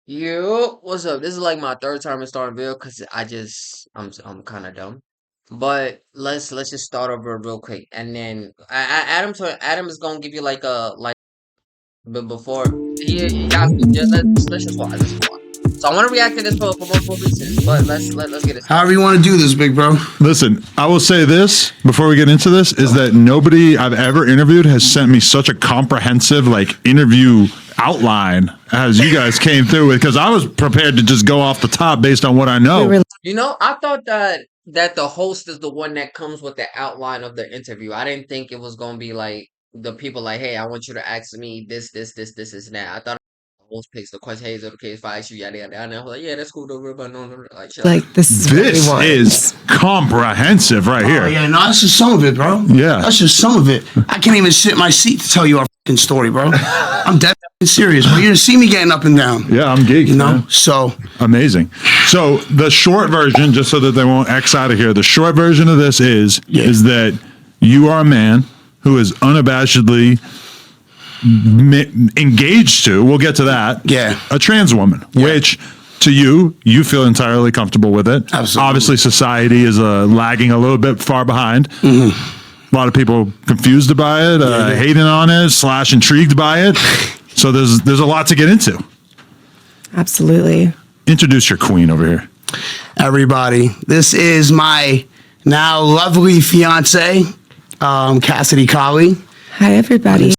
Yo, what's up? This is like my third time in starting video because I'm kind of dumb. But let's just start over real quick, and then Adam is gonna give you like but before yeah, let's just watch. Let's just watch. So I want to react to this for multiple reasons, but let's get it started. However you want to do this, big bro. Listen, I will say this before we get into this is that nobody I've ever interviewed has sent me such a comprehensive like interview outline as you guys came through with, because I was prepared to just go off the top based on what I know. You know, I thought that the host is the one that comes with the outline of the interview. I didn't think it was gonna be like the people like, hey, I want you to ask me this is that. I thought the host picks the question, hey, is it okay if I ask you yada yada? And I was like, yeah, that's cool, don't worry about no, like shut up. Like this This is comprehensive right Oh here. yeah, no, that's just some of it, bro. Yeah. That's just some of it. I can't even sit in my seat to tell you our fucking story, bro. I'm dead fucking serious, bro. You didn't see me getting up and down. Yeah, I'm geeked. You know, man. so Amazing. So the short version, just so that they won't X out of here, the short version of this is that you are a man who is unabashedly engaged to, we'll get to that, a trans woman, which to you feel entirely comfortable with it. Absolutely. Obviously, society is lagging a little bit far behind. A lot of people confused by it, hating on it, / intrigued by it. So there's a lot to get into. Absolutely. Introduce your queen over here. everybody, this is my now lovely fiance, Cassidy Collie. Hi, everybody.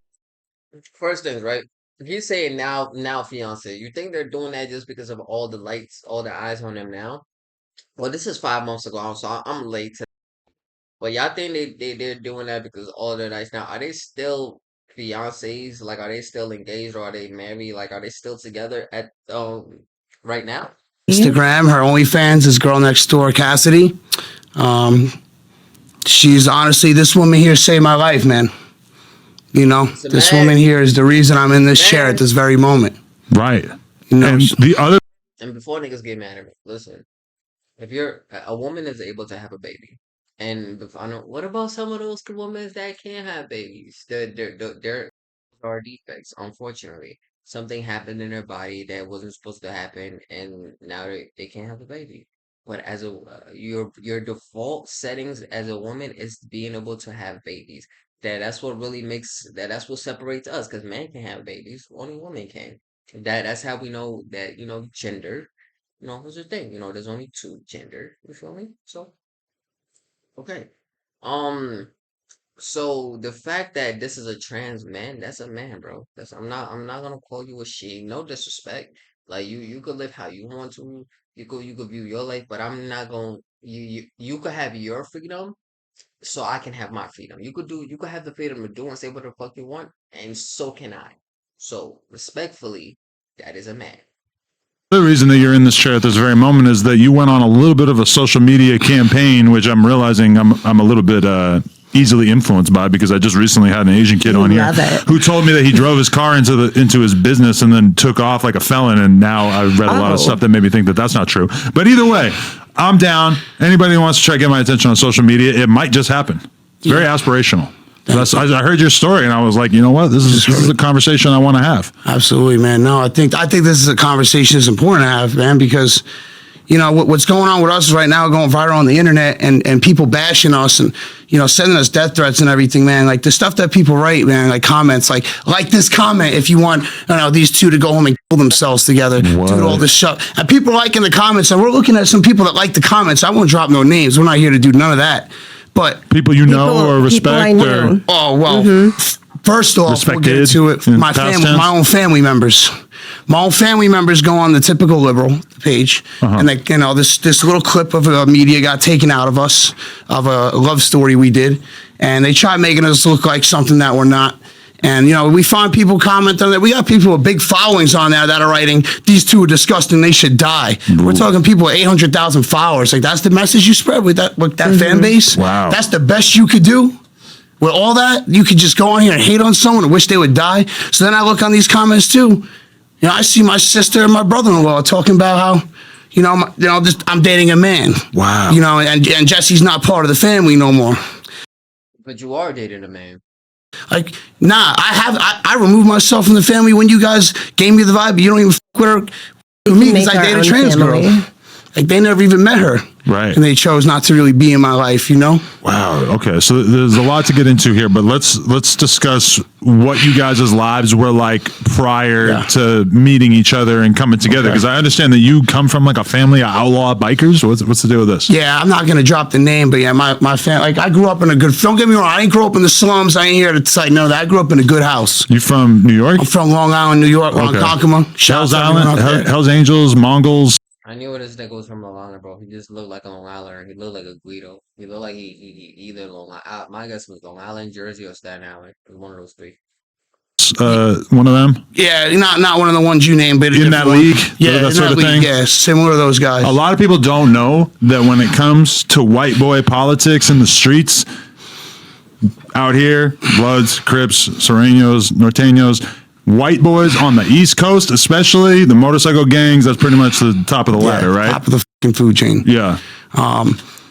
First things, right? If you say now fiance, you think they're doing that just because of all the lights, all the eyes on them now? Well, this is 5 months ago, so I'm late to. But y'all think they're doing that because all the lights now? Are they still fiancés? Like, are they still engaged or are they married? Like, are they still together at right now? Instagram, her OnlyFans is girl next door, Cassidy. She's honestly, this woman here saved my life, man. You know, this woman here is the reason I'm in this chair at this very moment. Right. You know, And the other And before niggas get mad at me, listen. If you're a woman is able to have a baby, and I know what about some of those women that can't have babies? There are defects. Unfortunately, something happened in their body that wasn't supposed to happen, and now they can't have a baby. But as a your default settings as a woman is being able to have babies. That's what really makes that's what separates us, because men can have babies, only women can. That's how we know that gender. There's a thing. There's only two gender. You feel me? So okay. Um. So the fact that this is a trans man, that's a man, bro. I'm not gonna call you a she. No disrespect. Like you could live how you want to. You could view your life, but I'm not gonna. You could have your freedom, so I can have my freedom. You could have the freedom to do and say what the fuck you want, and so can I. So respectfully, that is a man. reason that you're in this chair at this very moment is that you went on a little bit of a social media campaign, which I'm realizing I'm a little bit easily influenced by, because I just recently had an Asian kid on here who told me that he drove his car into his business and then took off like a felon. And now I've read a lot of stuff that made me think that that's not true. But either way, I'm down. Anybody who wants to try to get my attention on social media, it might just happen. It's very aspirational. I heard your story and I was like, you know what? This is a conversation I want to have. Absolutely, man. No, I think this is a conversation that's important to have, man, because you know what's going on with us right now, going viral on the internet, and people bashing us and sending us death threats and everything, man. Like the stuff that people write, man, like comments, like this comment if you want these two to go home and kill themselves together, do all this stuff, and people liking the comments, and we're looking at some people that like the comments. I won't drop no names. We're not here to do none of that. But people or respect or first off, we'll get into it. My own family members. My own family members go on the typical liberal page, and like this little clip of media got taken out of us of a love story we did, and they tried making us look like something that we're not. And we find people commenting that we got people with big followings on there that are writing, these two are disgusting, they should die. We're talking people with 800,000 followers. Like that's the message you spread with that fan base. Wow, that's the best you could do. With all that, you could just go on here and hate on someone and wish they would die. So then I look on these comments too. I see my sister and my brother-in-law talking about how, I'm dating a man. Wow. And Jesse's not part of the family no more. But you are dating a man. Like, nah, I removed myself from the family when you guys gave me the vibe. You don't even fuck with her. with me because I date a trans girl. Like they never even met her. Right. And they chose not to really be in my life, you know? Wow. Okay. So there's a lot to get into here, but let's discuss what you guys' lives were like prior to meeting each other and coming together. Because I understand that you come from like a family of outlaw bikers. What's the deal with this? Yeah, I'm not gonna drop the name, but yeah, my family, like I grew up in a good. Don't get me wrong, I didn't grow up in the slums. I ain't here to say no. That I grew up in a good house. You from New York? I'm from Long Island, New York, Ronkonkoma. Hell's Island, Hell's Angels, Mongols. I knew what this nigga was from Long Island, bro. He just looked like a Long Islander. He looked like a Guido. He looked like he either Long Island. My guess was Long Island, Jersey, or Staten Island. It was one of those three. One of them. Yeah, not one of the ones you named, but in that league. Yeah, that sort of thing. Yeah, similar to those guys. A lot of people don't know that when it comes to white boy politics in the streets out here, Bloods, Crips, Sureños, Norteños, white boys on the East Coast, especially the motorcycle gangs, that's pretty much the top of the ladder, right? Top of the fucking food chain. Yeah.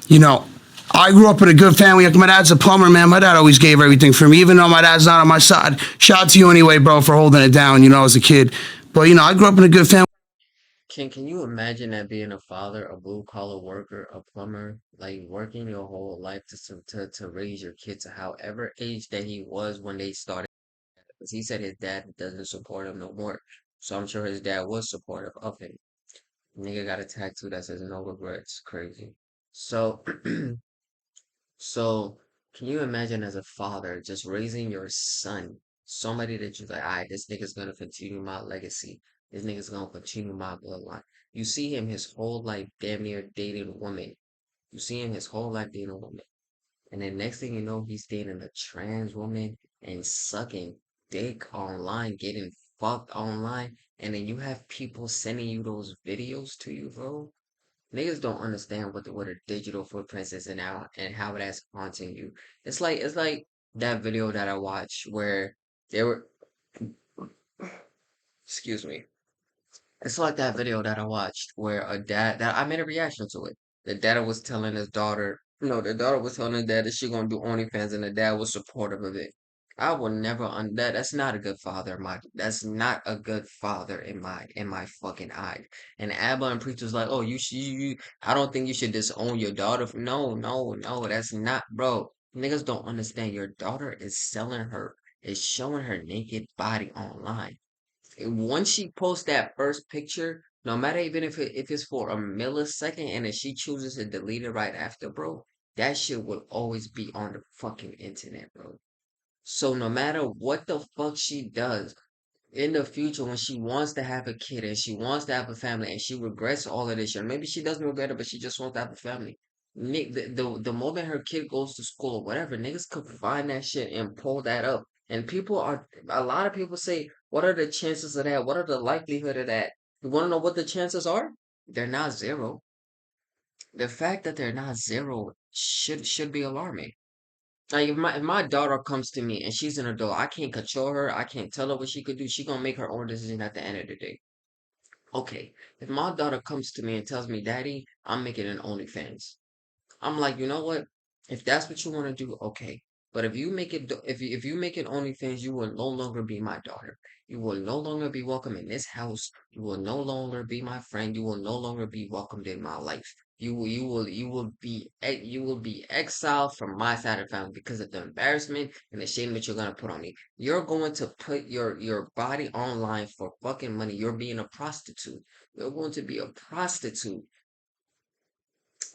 You know, I grew up in a good family. Like my dad's a plumber, man. My dad always gave everything for me, even though my dad's not on my side. Shout out to you anyway, bro, for holding it down, you know, as a kid. But, you know, I grew up in a good family. Can you imagine that being a father, a blue collar worker, a plumber, like working your whole life to raise your kid to however age that he was when they started? Because he said his dad doesn't support him no more. So I'm sure his dad was supportive of him. Nigga got a tattoo that says no regrets. Crazy. So so can you imagine as a father just raising your son, somebody that you're like, all right, this nigga's gonna continue my legacy. This nigga's gonna continue my bloodline. You see him his whole life damn near dating women. You see him his whole life dating a woman. And then next thing you know, he's dating a trans woman and sucking dick online, getting fucked online. And then you have people sending you those videos to you, bro. Niggas don't understand what a digital footprint is and how that's haunting you. It's like that video that I watched where they were excuse me. It's like that video that I watched where a dad that I made a reaction to it. The dad was telling his daughter, no, the daughter was telling his dad that she gonna do OnlyFans, and the dad was supportive of it. I will never that. That's not a good father. That's not a good father in my fucking eye. And Abba and Preach was like, oh, I don't think you should disown your daughter. No, no, no, that's not, bro. Niggas don't understand. Your daughter is showing her naked body online. Once she posts that first picture, no matter even if it's for a millisecond, and if she chooses to delete it right after, bro, that shit will always be on the fucking internet, bro. So no matter what the fuck she does in the future, when she wants to have a kid and she wants to have a family and she regrets all of this shit, maybe she doesn't regret it, but she just wants to have a family. The moment her kid goes to school or whatever, niggas could find that shit and pull that up. And a lot of people say, what are the chances of that? What are the likelihood of that? You want to know what the chances are? They're not zero. The fact that they're not zero should be alarming. Like if my daughter comes to me and she's an adult, I can't control her. I can't tell her what she could do. She gonna make her own decision at the end of the day. Okay, if my daughter comes to me and tells me, "Daddy, I'm making an OnlyFans," I'm like, you know what? If that's what you want to do, okay. But if you make it OnlyFans, you will no longer be my daughter. You will no longer be welcome in this house. You will no longer be my friend. You will no longer be welcomed in my life. You will be exiled from my side of the family because of the embarrassment and the shame that you're gonna put on me. You're going to put your body online for fucking money. You're being a prostitute. You're going to be a prostitute.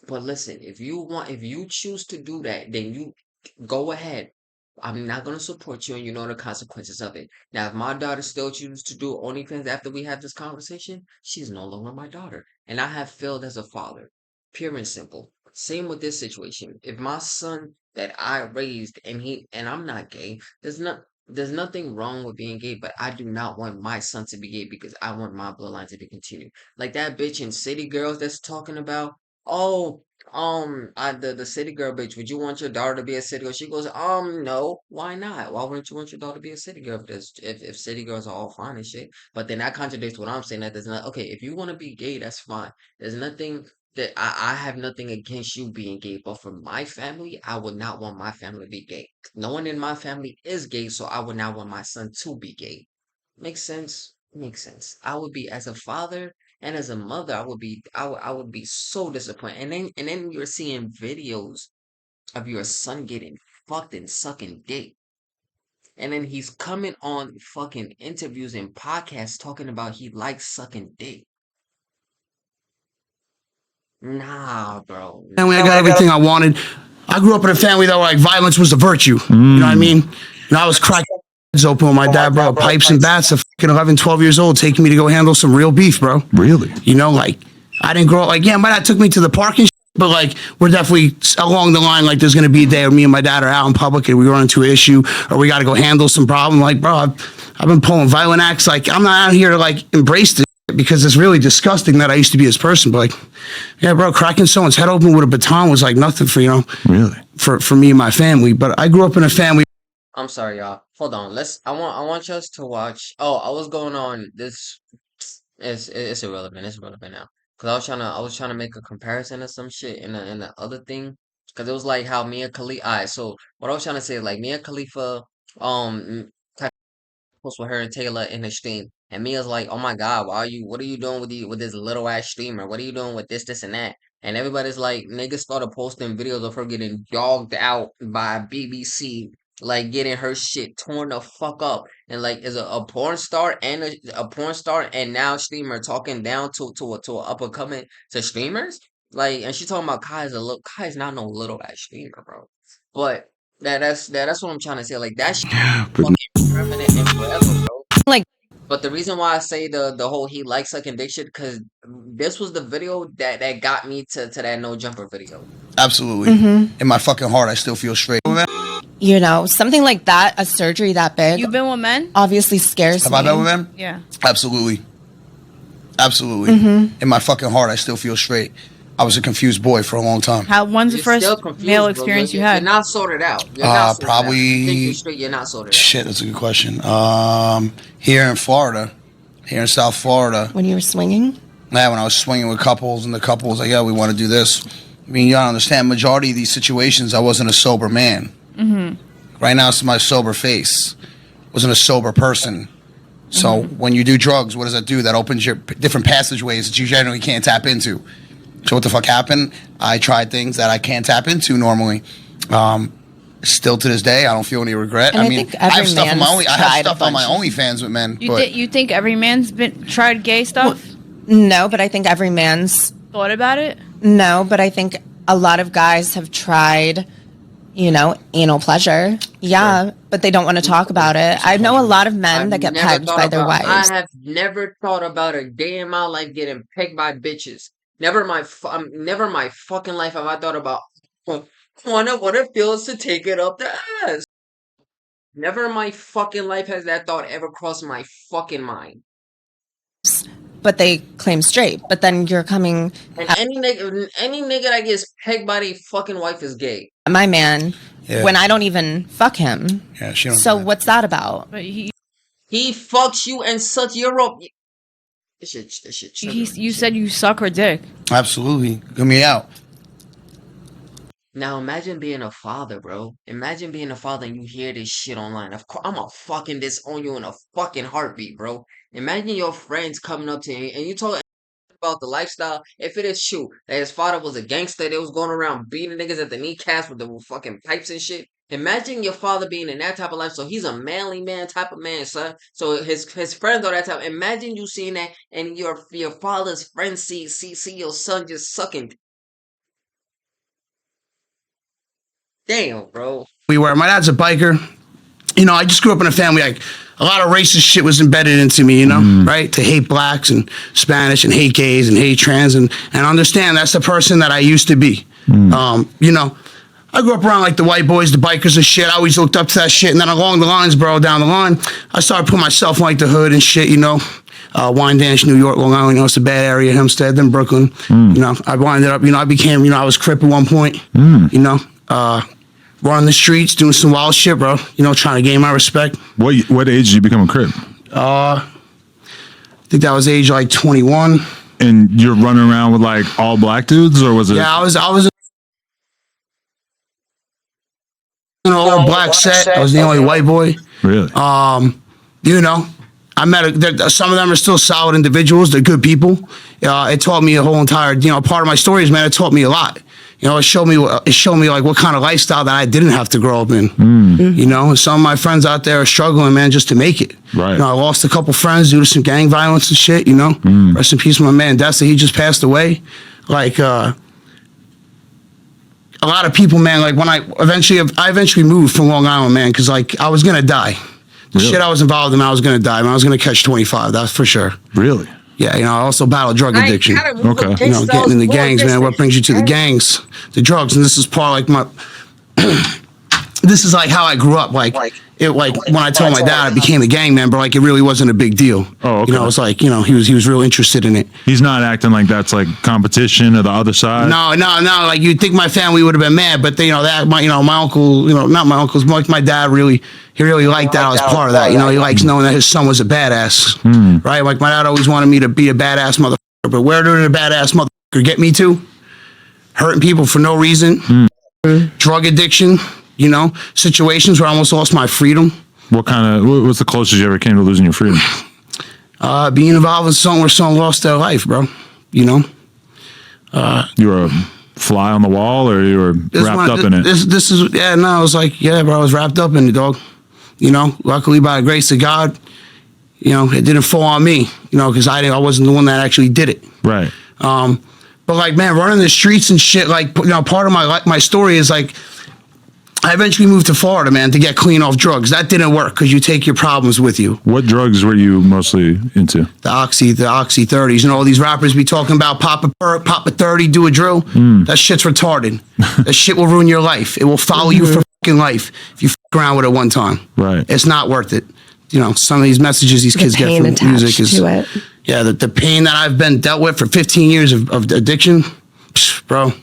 But listen, if you choose to do that, then you go ahead. I'm not gonna support you, and you know the consequences of it. Now, if my daughter still chooses to do OnlyFans after we have this conversation, she's no longer my daughter, and I have failed as a father. Pure and simple. Same with this situation. If my son that I raised and I'm not gay, there's nothing wrong with being gay, but I do not want my son to be gay because I want my bloodline to be continued. Like that bitch in City Girls that's talking about, oh, the city girl bitch, would you want your daughter to be a city girl? She goes, no, why not? Why wouldn't you want your daughter to be a city girl if city girls are all fine and shit? But then that contradicts what I'm saying. That there's not okay. If you want to be gay, that's fine. There's nothing that I have nothing against you being gay, but for my family, I would not want my family to be gay. No one in my family is gay, so I would not want my son to be gay. Makes sense? Makes sense. I would be as a father. And as a mother, I would be so disappointed. And then you're seeing videos of your son getting fucked and sucking dick. And then he's coming on fucking interviews and podcasts talking about he likes sucking dick. Nah, bro. Family, I got everything I wanted. I grew up in a family that like violence was a virtue. You know what I mean? And I was cracking heads open with my dad, bro. Pipes and bats at fucking 11, 12 years old, taking me to go handle some real beef, bro. Really? You know, like, I didn't grow up, like, yeah, my dad took me to the park and shit, but like, we're definitely along the line, like, there's gonna be a day where me and my dad are out in public and we run into an issue or we gotta go handle some problem. Like, bro, I've been pulling violent acts. Like, I'm not out here to like embrace this because it's really disgusting that I used to be his person. But like, yeah, bro, cracking someone's head open with a baton was like nothing for, you know, really, for me and my family. But I grew up in a family. I'm sorry, y'all. Hold on. I want us to watch. Oh, I was going on this. It's irrelevant. It's irrelevant now. Cause I was trying to make a comparison of some shit in the other thing. Cause it was like how Mia Khalifa. Alright, so what I was trying to say is like Mia Khalifa, post with her and Taylor in the stream. And Mia's like, "Oh my God, what are you doing with this little ass streamer? What are you doing with this, and that?" And everybody's like, niggas started posting videos of her getting dogged out by BBC, like getting her shit torn the fuck up. And like, is a porn star and a porn star and now streamer talking down to a up and coming to streamers? Like, and she talking about Kai's not no little ass streamer, bro. But that's what I'm trying to say. Like that shit fucking permanent and forever, bro. Like, But the reason why I say the whole he likes sucking dick shit, because this was the video that got me to that no jumper video. Absolutely. In my fucking heart, I still feel straight. you know, something like that, a surgery that big, You've been with men? obviously scares Have me. I been with them? Yeah. Absolutely. Absolutely. In my fucking heart, I still feel straight. I was a confused boy for a long time. When's the You're first still confused, male bro. experience you You're had? not sorted out. You're not sorted out. Probably- You think you're straight, you're not sorted out. Shit, that's a good question. Here in Florida, here in South Florida, When you were swinging? yeah, when I was swinging with couples and the couple was like, yeah, we want to do this. I mean, you gotta understand, majority of these situations, I wasn't a sober man. Right now, it's my sober face. Wasn't a sober person. So when you do drugs, what does that do? That opens your different passageways that you generally can't tap into. So what the fuck happened? I tried things that I can't tap into normally. Still to this day, I don't feel any regret. And I I mean, think I have every stuff on man's my only. I have tried a stuff on my bunch. OnlyFans with men. You think every man's been tried gay stuff? No, but I think every man's, Thought about it? no, but I think a lot of guys have tried, you know, anal pleasure. Yeah, but they don't want to talk about it. I know a lot of men I've that get never pegged thought by their about- wives. I have never thought about a day in my life getting pegged by bitches. Never my fucking life have I thought about. Wonder what it feels to take it up the ass. Never in my fucking life has that thought ever crossed my fucking mind. But they claim straight. But then you're coming And any nigga that gets pegged by their fucking wife is gay. at my man Yeah. when I don't even fuck him. Yeah, she don't. So do that. what's that about? But He fucks you and such your up. This shit. you said you suck her dick. Absolutely, get me out. Now imagine being a father, bro. Imagine being a father and you hear this shit online. Of course, I'm a fucking disown you in a fucking heartbeat, bro. Imagine your friends coming up to you and you talk about the lifestyle. If it is true that his father was a gangster, they was going around beating niggas at the kneecaps with the fucking pipes and shit. Imagine your father being in that type of life. So he's a manly man type of man, son. So his friends are that type. Imagine you seeing that and your father's friends see your son just sucking. Damn, bro. We were. My dad's a biker. You know, I just grew up in a family like a lot of racist shit was embedded into me. You know, right? To hate blacks and Spanish and hate gays and hate trans and understand that's the person that I used to be. You know, I grew up around like the white boys, the bikers and shit. I always looked up to that shit. And then along the lines, bro, down the line, I started putting myself in like the hood and shit. You know. Wyandanch, New York, Long Island, you know, it's a bad area, Hempstead, then Brooklyn. You know, I winded up, you know, I became, you know, I was Crip at one point, you know, running the streets, doing some wild shit, bro, you know, trying to gain my respect. What age did you become a Crip? I think that was age like 21. And you're running around with like all black dudes, or was it? Yeah, I was in an all black set. I was the only white boy. Really? You know, I met some of them are still solid individuals. They're good people. It taught me a whole entire, part of my story is, man, it taught me a lot. It showed me like what kind of lifestyle that I didn't have to grow up in. And some of my friends out there are struggling, man, just to make it. Right. I lost a couple friends due to some gang violence and shit. Rest in peace, my man Desta. He just passed away. Like a lot of people, man. Like when I eventually moved from Long Island, man, because like I was gonna die. The shit I was involved in, I was gonna die. Man, I was gonna catch 25. That's for sure. Really? Yeah, I also battle drug addiction. Okay. Getting in the gangs, man. What brings you to the gangs? The drugs, and this is part like this is like how I grew up. Like when I told my dad I became a gang member, like it really wasn't a big deal. Oh, okay. It's like he was real interested in it. He's not acting like that's like competition or the other side. No. Like you'd think my family would have been mad, but my uncle, not my uncles, my dad he really liked that I was part of that. He likes knowing that his son was a badass, right? Like my dad always wanted me to be a badass motherfucker, but where did a badass motherfucker get me to? Hurting people for no reason, drug addiction, situations where I almost lost my freedom. What's the closest you ever came to losing your freedom? Being involved in something where someone lost their life, bro. You were a fly on the wall, or you were wrapped up in it? I was like, bro, I was wrapped up in it, dog. Luckily by the grace of God, it didn't fall on me, because I wasn't the one that actually did it. Right. But like, man, running the streets and shit, like, part of my story is like, I eventually moved to Florida, man, to get clean off drugs. That didn't work because you take your problems with you. What drugs were you mostly into? The Oxy 30s. All these rappers be talking about pop a perk, pop a 30, do a drill. That shit's retarded. That shit will ruin your life. It will follow you for fucking life if you fuck around with it one time. Right. It's not worth it. Some of these messages these kids get from music is, the pain that I've been dealt with for 15 years of addiction, bro.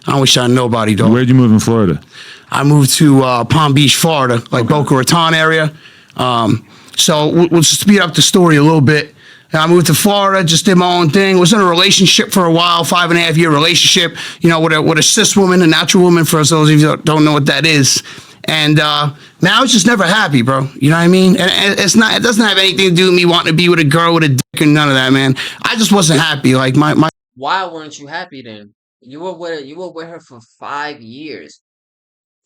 I wish I had nobody, dog. Where'd you move in Florida? I moved to Palm Beach, Florida, like Boca Raton area. So we'll speed up the story a little bit. I moved to Florida, just did my own thing. Was in a relationship for a while, 5.5-year relationship, with a cis woman, a natural woman, for those of you that don't know what that is. And man, I was just never happy, bro. You know what I mean? And it doesn't have anything to do with me wanting to be with a girl with a dick or none of that, man. I just wasn't happy. Like my Why weren't you happy then? You were with her for 5 years.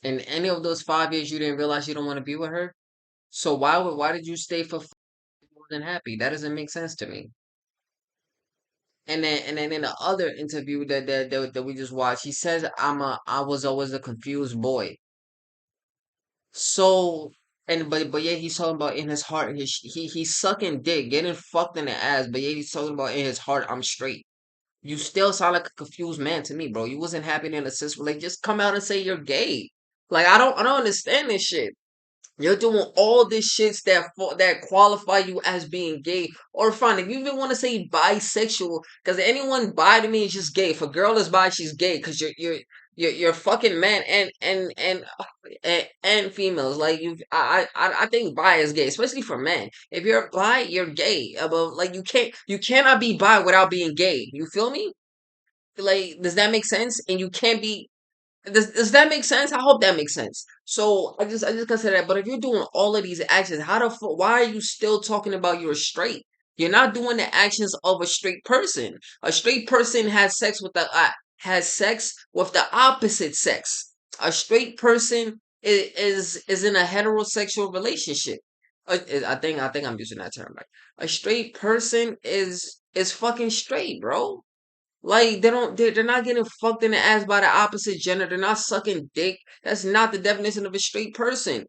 In any of those 5 years, you didn't realize you don't want to be with her. So why did you stay for more than happy? That doesn't make sense to me. And then in the other interview that we just watched, he says I was always a confused boy. So but yeah, he's talking about in his heart, he's sucking dick, getting fucked in the ass. But yeah, he's talking about in his heart, I'm straight. You still sound like a confused man to me, bro. You wasn't happy in a cis. Like, just come out and say you're gay. Like, I don't understand this shit. You're doing all this shits that qualify you as being gay. Or fine, if you even want to say bisexual, because anyone bi to me is just gay. If a girl is bi, she's gay because you're fucking man and females. Like I think bi is gay, especially for men. If you're bi, you're gay. But like you cannot be bi without being gay. You feel me? Like, does that make sense? And you can't be. Does that make sense? I hope that makes sense. So I just consider that. But if you're doing all of these actions, why are you still talking about you're straight? You're not doing the actions of a straight person. A straight person has sex with the opposite sex. A straight person is in a heterosexual relationship. I think I'm using that term right. A straight person is fucking straight, bro. Like they're not getting fucked in the ass by the opposite gender. They're not sucking dick. That's not the definition of a straight person.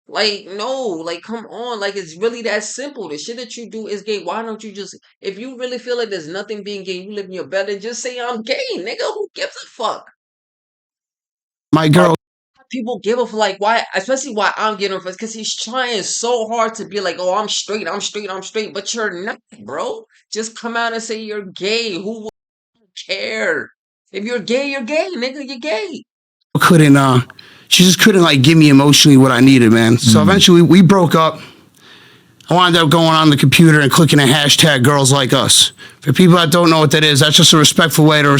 Like, no, like, come on. Like, it's really that simple. The shit that you do is gay. Why don't you just, if you really feel like there's nothing being gay, you live in your bed and just say I'm gay, nigga. Who gives a fuck? My girl. People give a fuck, like, why, especially why I'm getting offensive, because he's trying so hard to be like, oh, I'm straight, but you're not, bro. Just come out and say you're gay. Who would care? If you're gay, nigga. You're gay. She just couldn't like give me emotionally what I needed, man. So eventually we broke up. I wound up going on the computer and clicking a hashtag girls like us. For people that don't know what that is, that's just a respectful way to,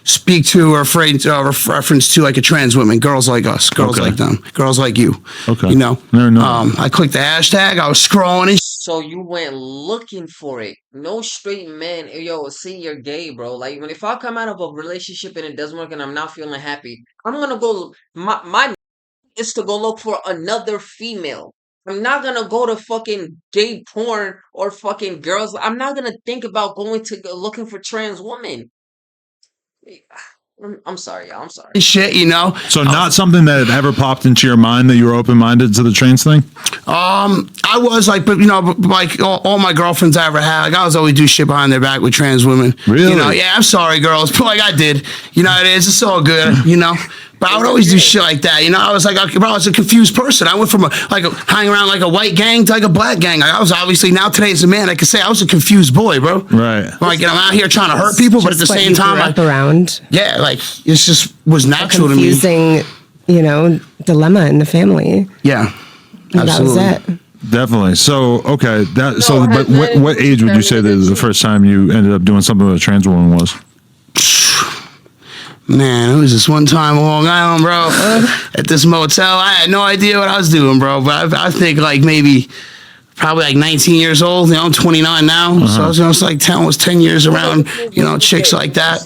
speak to or reference to like a trans woman. Girls like us, girls like them, girls like you. Okay. No. I clicked the hashtag. I was scrolling and So you went looking for it. No straight man, yo, see you're gay, bro. Like if I come out of a relationship and it doesn't work and I'm not feeling happy, I'm gonna go. My is to go look for another female. I'm not gonna go to fucking gay porn or fucking girls. I'm not gonna think about going to looking for trans women. I'm sorry, y'all. I'm sorry. shit, So not something that ever popped into your mind that you were open-minded to the trans thing? I was like, but like all my girlfriends I ever had, like I was always do shit behind their back with trans women. Really? Yeah, I'm sorry, girls, but like I did. It is. It's all good. But I would always do shit like that. I was like, bro, I was a confused person. I went from hanging around like a white gang to like a black gang. Like, I was obviously, now today as a man, I can say I was a confused boy, bro. Right. Like, I'm out here trying to hurt people, but at the same time, around. Yeah, like it just was natural to me. Confusing, dilemma in the family. Yeah, absolutely. That was it. Definitely. So, okay. But what age would you say that the first time you ended up doing something with a trans woman was? Man, it was this one time on Long Island, bro, at this motel. I had no idea what I was doing, bro, but I think like maybe probably like 19 years old. I'm 29 now, so I was like 10 years around, chicks like that.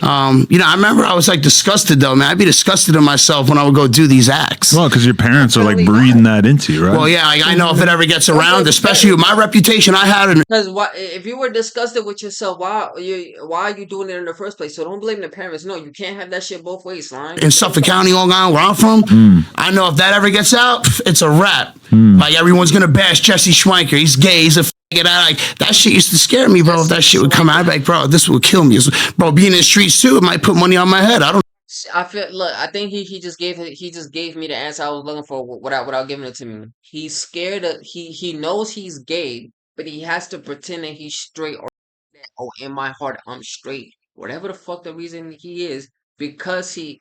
I remember I was like disgusted though, man. I'd be disgusted in myself when I would go do these acts. Well, because your parents are like breeding that into you, right? Well, yeah, I know if it ever gets around, especially with my reputation I had. Because if you were disgusted with yourself, why are you doing it in the first place? So don't blame the parents. No, you can't have that shit both ways, Slime. In Suffolk County, Long Island, where I'm from, I know if that ever gets out, it's a wrap. Like everyone's gonna bash Jesse Schwenker. He's gay. He's a faggot. Like that shit used to scare me, bro. If that shit would come out, I'd be like, bro, this would kill me. Bro, being in the streets too, it might put money on my head. I think he just gave me the answer I was looking for without giving it to me. He's scared of he knows he's gay, but he has to pretend that he's straight in my heart I'm straight. Whatever the fuck the reason he is, because he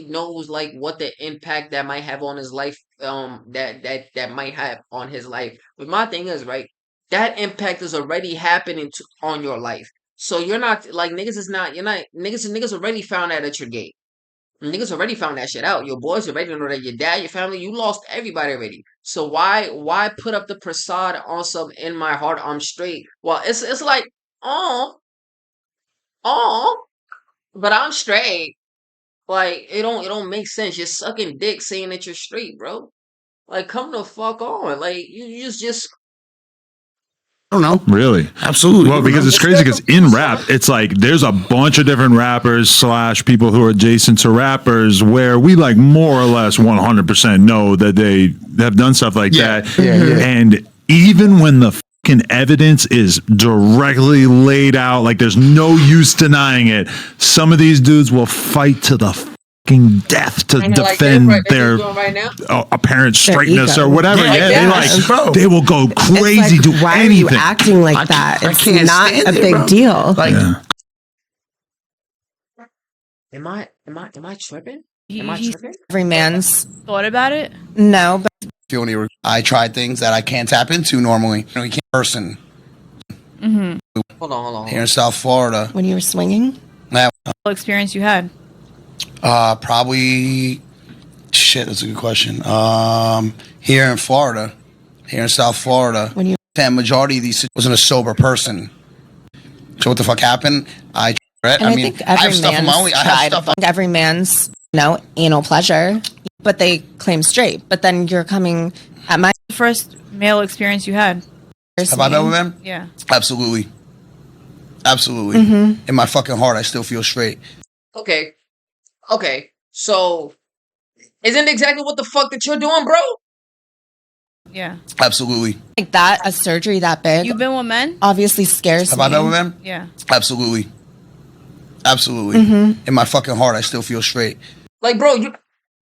knows like what the impact that might have on his life, that might have on his life. But my thing is, right, that impact is already happening on your life. So you're not like niggas already found out that you're gay. Niggas already found that shit out. Your boys already know that your dad, your family, you lost everybody already. So why put up the facade on some in my heart I'm straight? Well, it's like, oh, but I'm straight. Like it don't make sense. You're sucking dick saying that you're straight, bro. Like come the fuck on. Like you just don't know. Really? Absolutely. Well, because it's crazy because in rap, it's like there's a bunch of different rappers / people who are adjacent to rappers where we like more or less 100% know that they have done stuff like that. Yeah. And even when the fucking evidence is directly laid out, like there's no use denying it, some of these dudes will fight to the fucking death to defend their apparent straightness or whatever. They will go crazy to why anything. Are you acting like that? It's not a big deal. Like, am I tripping? Every man's thought about it. No, but I tried things that I can't tap into normally. You can't person. Hold on. Here in South Florida. When you were swinging? What experience you had? Probably shit, that's a good question. Here in Florida, here in South Florida, When you majority of these wasn't a sober person. So what the fuck happened? I think I have stuff on my own. I have stuff. Every man's anal pleasure, but they claim straight. But then you're coming at my First male experience you had? Have I been with them? Yeah. Absolutely. In my fucking heart, I still feel straight. Okay. So isn't exactly what the fuck that you're doing, bro? Yeah. Absolutely. like that, a surgery that big, You've been with men? obviously scares Have me. I been with them? Yeah. Absolutely. In my fucking heart, I still feel straight. Like, bro,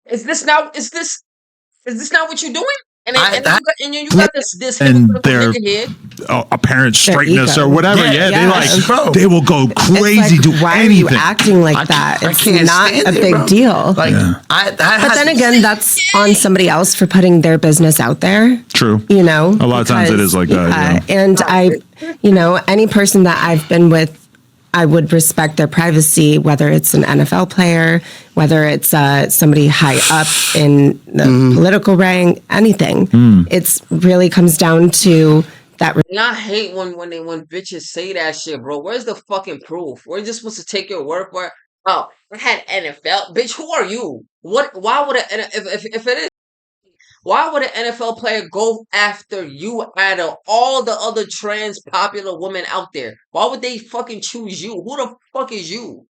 is this not what you're doing? And then you got this and hypocritical their nigga here. apparent straightness ego. or whatever. They will go crazy, It's do like, why anything. are you acting like that? I It's can't not stand a it, big bro. deal. Like, But then again, that's on somebody else for putting their business out there. True. You know, A lot of times it is like that. Yeah. And any person that I've been with, I would respect their privacy, whether it's an NFL player, whether it's somebody high up in the political rank, anything. It's really comes down to that. And I hate when bitches say that shit, bro. Where's the fucking proof? We're just supposed to take your word for it. Oh, I had NFL, bitch. Who are you? What? Why would if it is? Why would an NFL player go after you out of all the other trans popular women out there? Why would they fucking choose you? Who the fuck is you?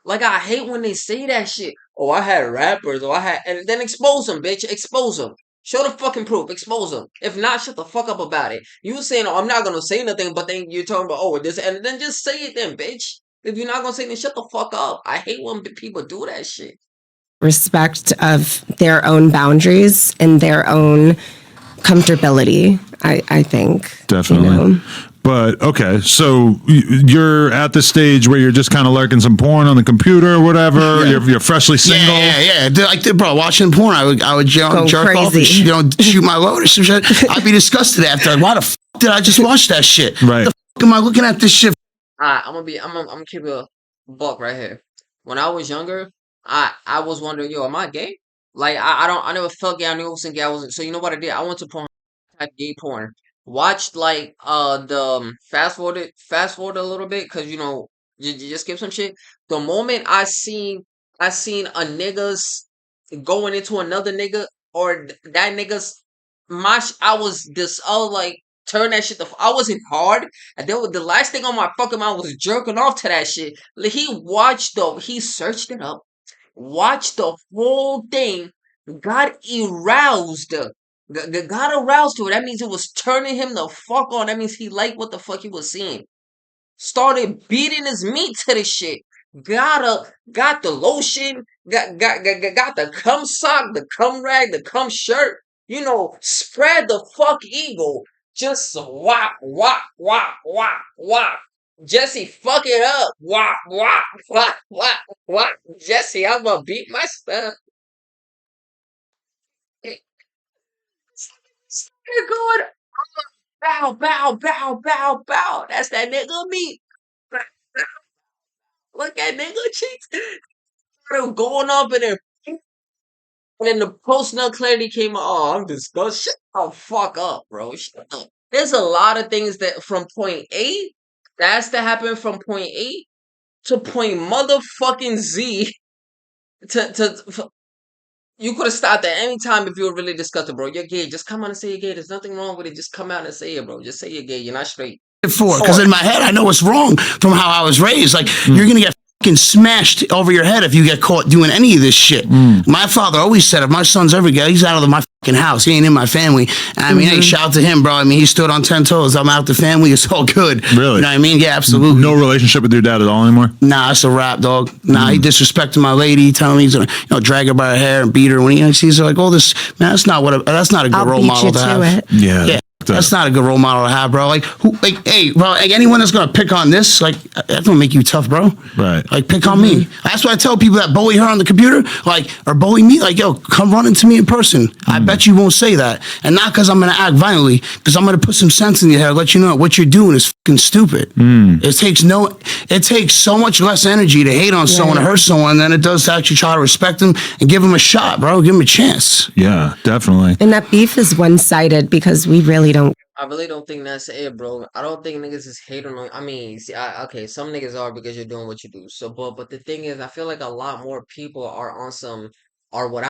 Like, I hate when they say that shit. Oh, I had rappers. Oh, I had... And then expose them, bitch. Expose them. Show the fucking proof. Expose them. If not, shut the fuck up about it. You saying, oh, I'm not going to say nothing, but then you're talking about, oh, this... And then just say it then, bitch. If you're not going to say anything, shut the fuck up. I hate when people do that shit. Respect of their own boundaries and their own comfortability, I think. Definitely. But okay, so you're at the stage where you're just kind of lurking some porn on the computer or whatever. Yeah. You're freshly single. Yeah. Like, bro, watching porn, I would jerk off and shoot my load or some shit. I'd be disgusted after. Like, why the fuck did I just watch that shit? Right. The fuck am I looking at this shit? Alright, I'm gonna keep a buck right here. When I was younger, I was wondering, yo, am I gay? Like, I never felt gay. I knew I wasn't gay. I wasn't. So you know what I did? I went to porn, type gay porn. Watched like fast forward a little bit because you just skip some shit. The moment I seen a nigga's going into another nigga or that nigga's I was like turn that shit I wasn't hard. And then the last thing on my fucking mind was jerking off to that shit. Like, he searched it up, watched the whole thing, got aroused. Got aroused to it. That means it was turning him the fuck on. That means he liked what the fuck he was seeing. Started beating his meat to the shit. Got the lotion. Got the cum sock, the cum rag, the cum shirt. Spread the fuck eagle. Just whop, whop, whop, whop, whop. Jesse, fuck it up. Whop, whop, whop, whop, whop. Jesse, I'm gonna beat my stuff. You're going, bow, bow, bow, bow, bow. That's that nigga meat. Look at nigga cheeks. They're going up in there. And then the post nut clarity came out. Oh, I'm disgusted. Shut the fuck up, bro. Shut up. There's a lot of things that from point A, that's to happen from point A to point motherfucking Z. You could have stopped at any time if you were really disgusted, bro. You're gay. Just come out and say you're gay. There's nothing wrong with it. Just come out and say it, bro. Just say you're gay. You're not straight. Because in my head, I know what's wrong from how I was raised. Like, you're going to get fucking smashed over your head if you get caught doing any of this shit. My father always said, if my son's ever gay, he's out of my fucking house. He ain't in my family. I mean, hey, shout out to him, bro. I mean, he stood on 10 toes. I'm out the family. It's all good. Really? You know what I mean? Yeah, absolutely. No relationship with your dad at all anymore? Nah, it's a rap, dog. Nah, he disrespected my lady, telling me he's gonna, drag her by her hair and beat her when he sees her. Like, all this, man, that's not a good role model to have. Yeah. That's not a good role model to have, bro. Like, hey, bro, like, anyone that's gonna pick on this, like, that's gonna make you tough, bro. Right. Like, pick on me. That's why I tell people that bully her on the computer, like, or bully me, like, yo, come run into me in person. I bet you won't say that. And not because I'm gonna act violently, because I'm gonna put some sense in your head, let you know what you're doing is fucking stupid. It takes so much less energy to hate on someone, to hurt someone, than it does to actually try to respect them and give them a shot, bro. Give them a chance. Yeah, definitely. And that beef is one-sided because I really don't think that's it, bro. I don't think niggas is hating on. I mean, see, okay, some niggas are because you're doing what you do. So, but the thing is, I feel like a lot more people are on what I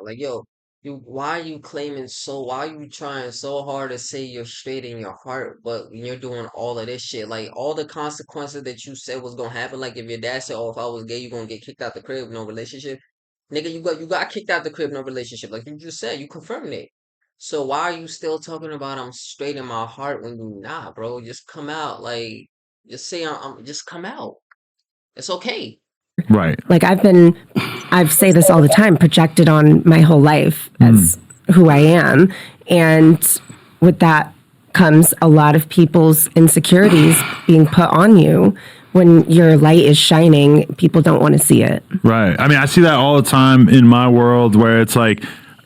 like, yo, why are you why are you trying so hard to say you're straight in your heart, but you're doing all of this shit, like all the consequences that you said was gonna happen, like if your dad said, oh, if I was gay, you're gonna get kicked out the crib, no relationship. Nigga, you got kicked out the crib, no relationship. Like you just said, you confirmed it. So why are you still talking about I'm straight in my heart when you not, bro? Just come out, like just say just come out. It's okay. Right. like I say this all the time, projected on my whole life as who I am. And with that comes a lot of people's insecurities being put on you. When your light is shining, people don't want to see it. Right. I mean, I see that all the time in my world where it's like,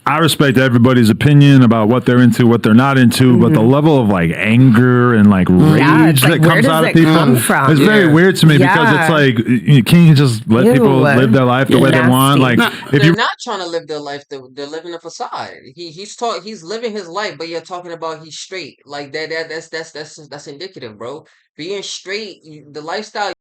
I respect everybody's opinion about what they're into, what they're not into, but the level of like anger and like rage that comes out of people is very weird to me because it's like, you can't just let people live their life the way they want. Like, if They're not trying to live their life; they're living a facade. He's living his life, but you're talking about he's straight. Like that's indicative, bro. Being straight, the lifestyle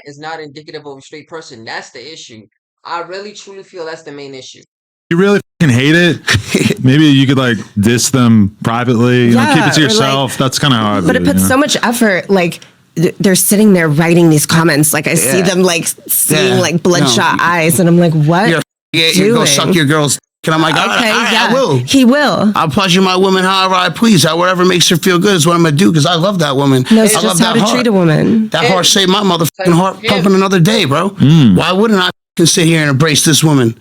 is not indicative of a straight person. That's the issue. I really truly feel that's the main issue. you really fucking hate it, maybe you could like diss them privately, you know, keep it to yourself. That's kind of how I But it puts so much effort, like they're sitting there writing these comments. Like I see them like seeing like bloodshot eyes, and I'm like, what? You go suck your girl's. And I'm like, okay, I will. He will. I'll pleasure my woman however I please. Whatever makes her feel good is what I'm gonna do because I love that woman. Knows I just how to treat a woman. That heart saved my motherfucking heart pumping another day, bro. Why wouldn't I sit here and embrace this woman?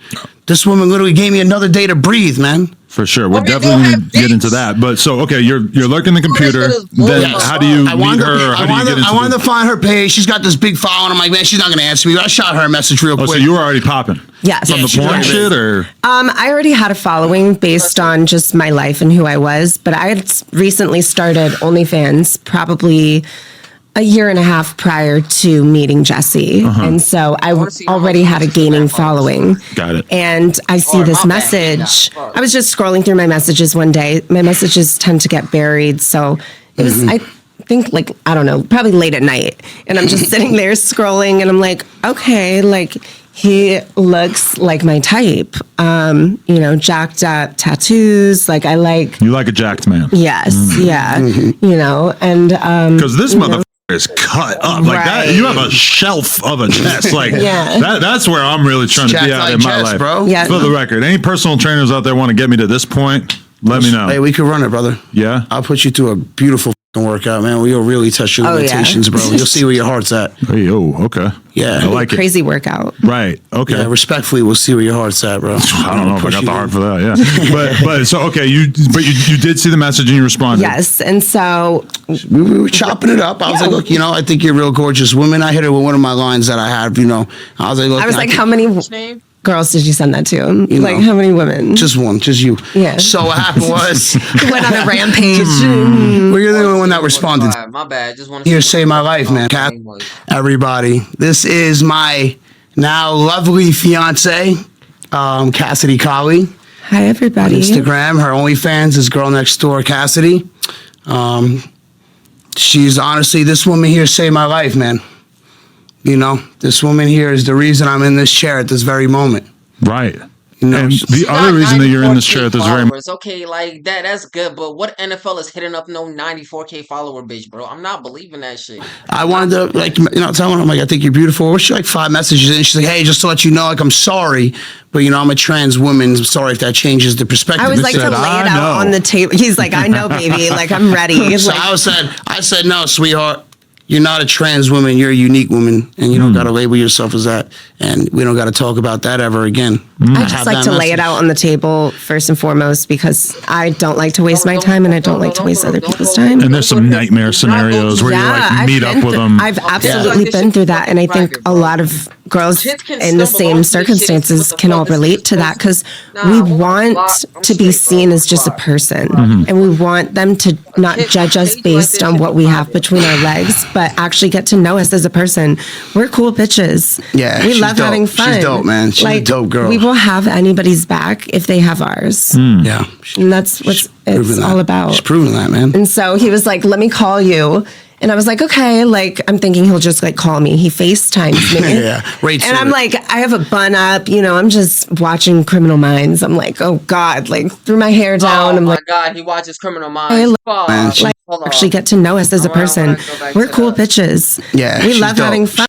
This woman literally gave me another day to breathe, man. For sure, we're definitely going to get into that. But so, okay, you're lurking the computer. Then how do you meet her? How do you get into I wanted to find her page. She's got this big following. I'm like, man, she's not going to answer me. I shot her a message real quick. So you were already popping? Yes. From the porn shit, or? I already had a following based on just my life and who I was, but I had recently started OnlyFans, probably a year and a half prior to meeting Jesse. And so I already had a gaining following. Got it. And I see this message. I was just scrolling through my messages one day. My messages tend to get buried. So it was, I think like, I don't know, probably late at night. And I'm just sitting there scrolling and I'm like, okay, like he looks like my type. You know, jacked up tattoos. Like I like. You like a jacked man. Yes. Yeah. You know, and. Because this motherfucker is cut up like that. You have a shelf of a chest. Like that's where I'm really trying to be at in my life, bro. Yeah. For the record, any personal trainers out there want to get me to this point, let me know. Hey, we could run it, brother. Yeah. I'll put you through a beautiful workout, man. We'll really test your limitations, bro. You'll see where your heart's at. Hey, okay. Yeah. I like crazy workout. Right. Okay. Yeah, respectfully, we'll see where your heart's at, bro. I don't know if I got the heart for that. Yeah. but so okay, you did see the message and you responded. Yes, and so we were chopping it up. I was like, look, you know, I think you're a real gorgeous woman. I hit her with one of my lines that I have, you know. I was like, look, how many girls did you send that to? Like, how many women? Just one, just you. Yeah. So what happened was he went on a rampage. Well, you're the only one that responded. My bad. Just want to Here, save my life, man. Everybody, this is my now lovely fiance, Cassidy Collie. Hi, everybody. On Instagram, her OnlyFans is Girl Next Door Cassidy. She's honestly, this woman here saved my life, man. You know, this woman here is the reason I'm in this chair at this very moment. Right. You know, and the other reason that you're in this chair at this very moment. Okay, like that's good, but what NFL is hitting up no 94K follower bitch, bro? I'm not believing that shit. I wanted to, like, you know, tell her, I'm like, I think you're beautiful. She like 5 messages in. She's like, hey, just to let you know, like, I'm sorry, but you know, I'm a trans woman. I'm sorry if that changes the perspective. I was like, to lay it out on the table. He's like, I know, baby. Like, I'm ready. So like, I said, no, sweetheart. You're not a trans woman. You're a unique woman, and you don't got to label yourself as that. And we don't got to talk about that ever again. I just like to lay it out on the table first and foremost because I don't like to waste my time and I don't like to waste other people's time. And there's some nightmare scenarios where you like meet up with them. I've absolutely been through that, and I think a lot of girls in the same circumstances can all relate to that because we want to be seen as just a person, and we want them to not judge us based on what we have between our legs, but actually get to know us as a person. We're cool bitches. Yeah, we love having fun. She's dope, man. She's a dope girl. We will have anybody's back if they have ours. Yeah, and that's what it's all about. She's proven that, man. And so he was like, "Let me call you." And I was like, okay, like, I'm thinking he'll just like call me. He FaceTimes me. And I'm like, I have a bun up, you know, I'm just watching Criminal Minds. I'm like, oh God, like threw my hair down. I'm like, God, he watches Criminal Minds. Actually get to know us as a person. We're cool bitches. Yeah. We love having fun.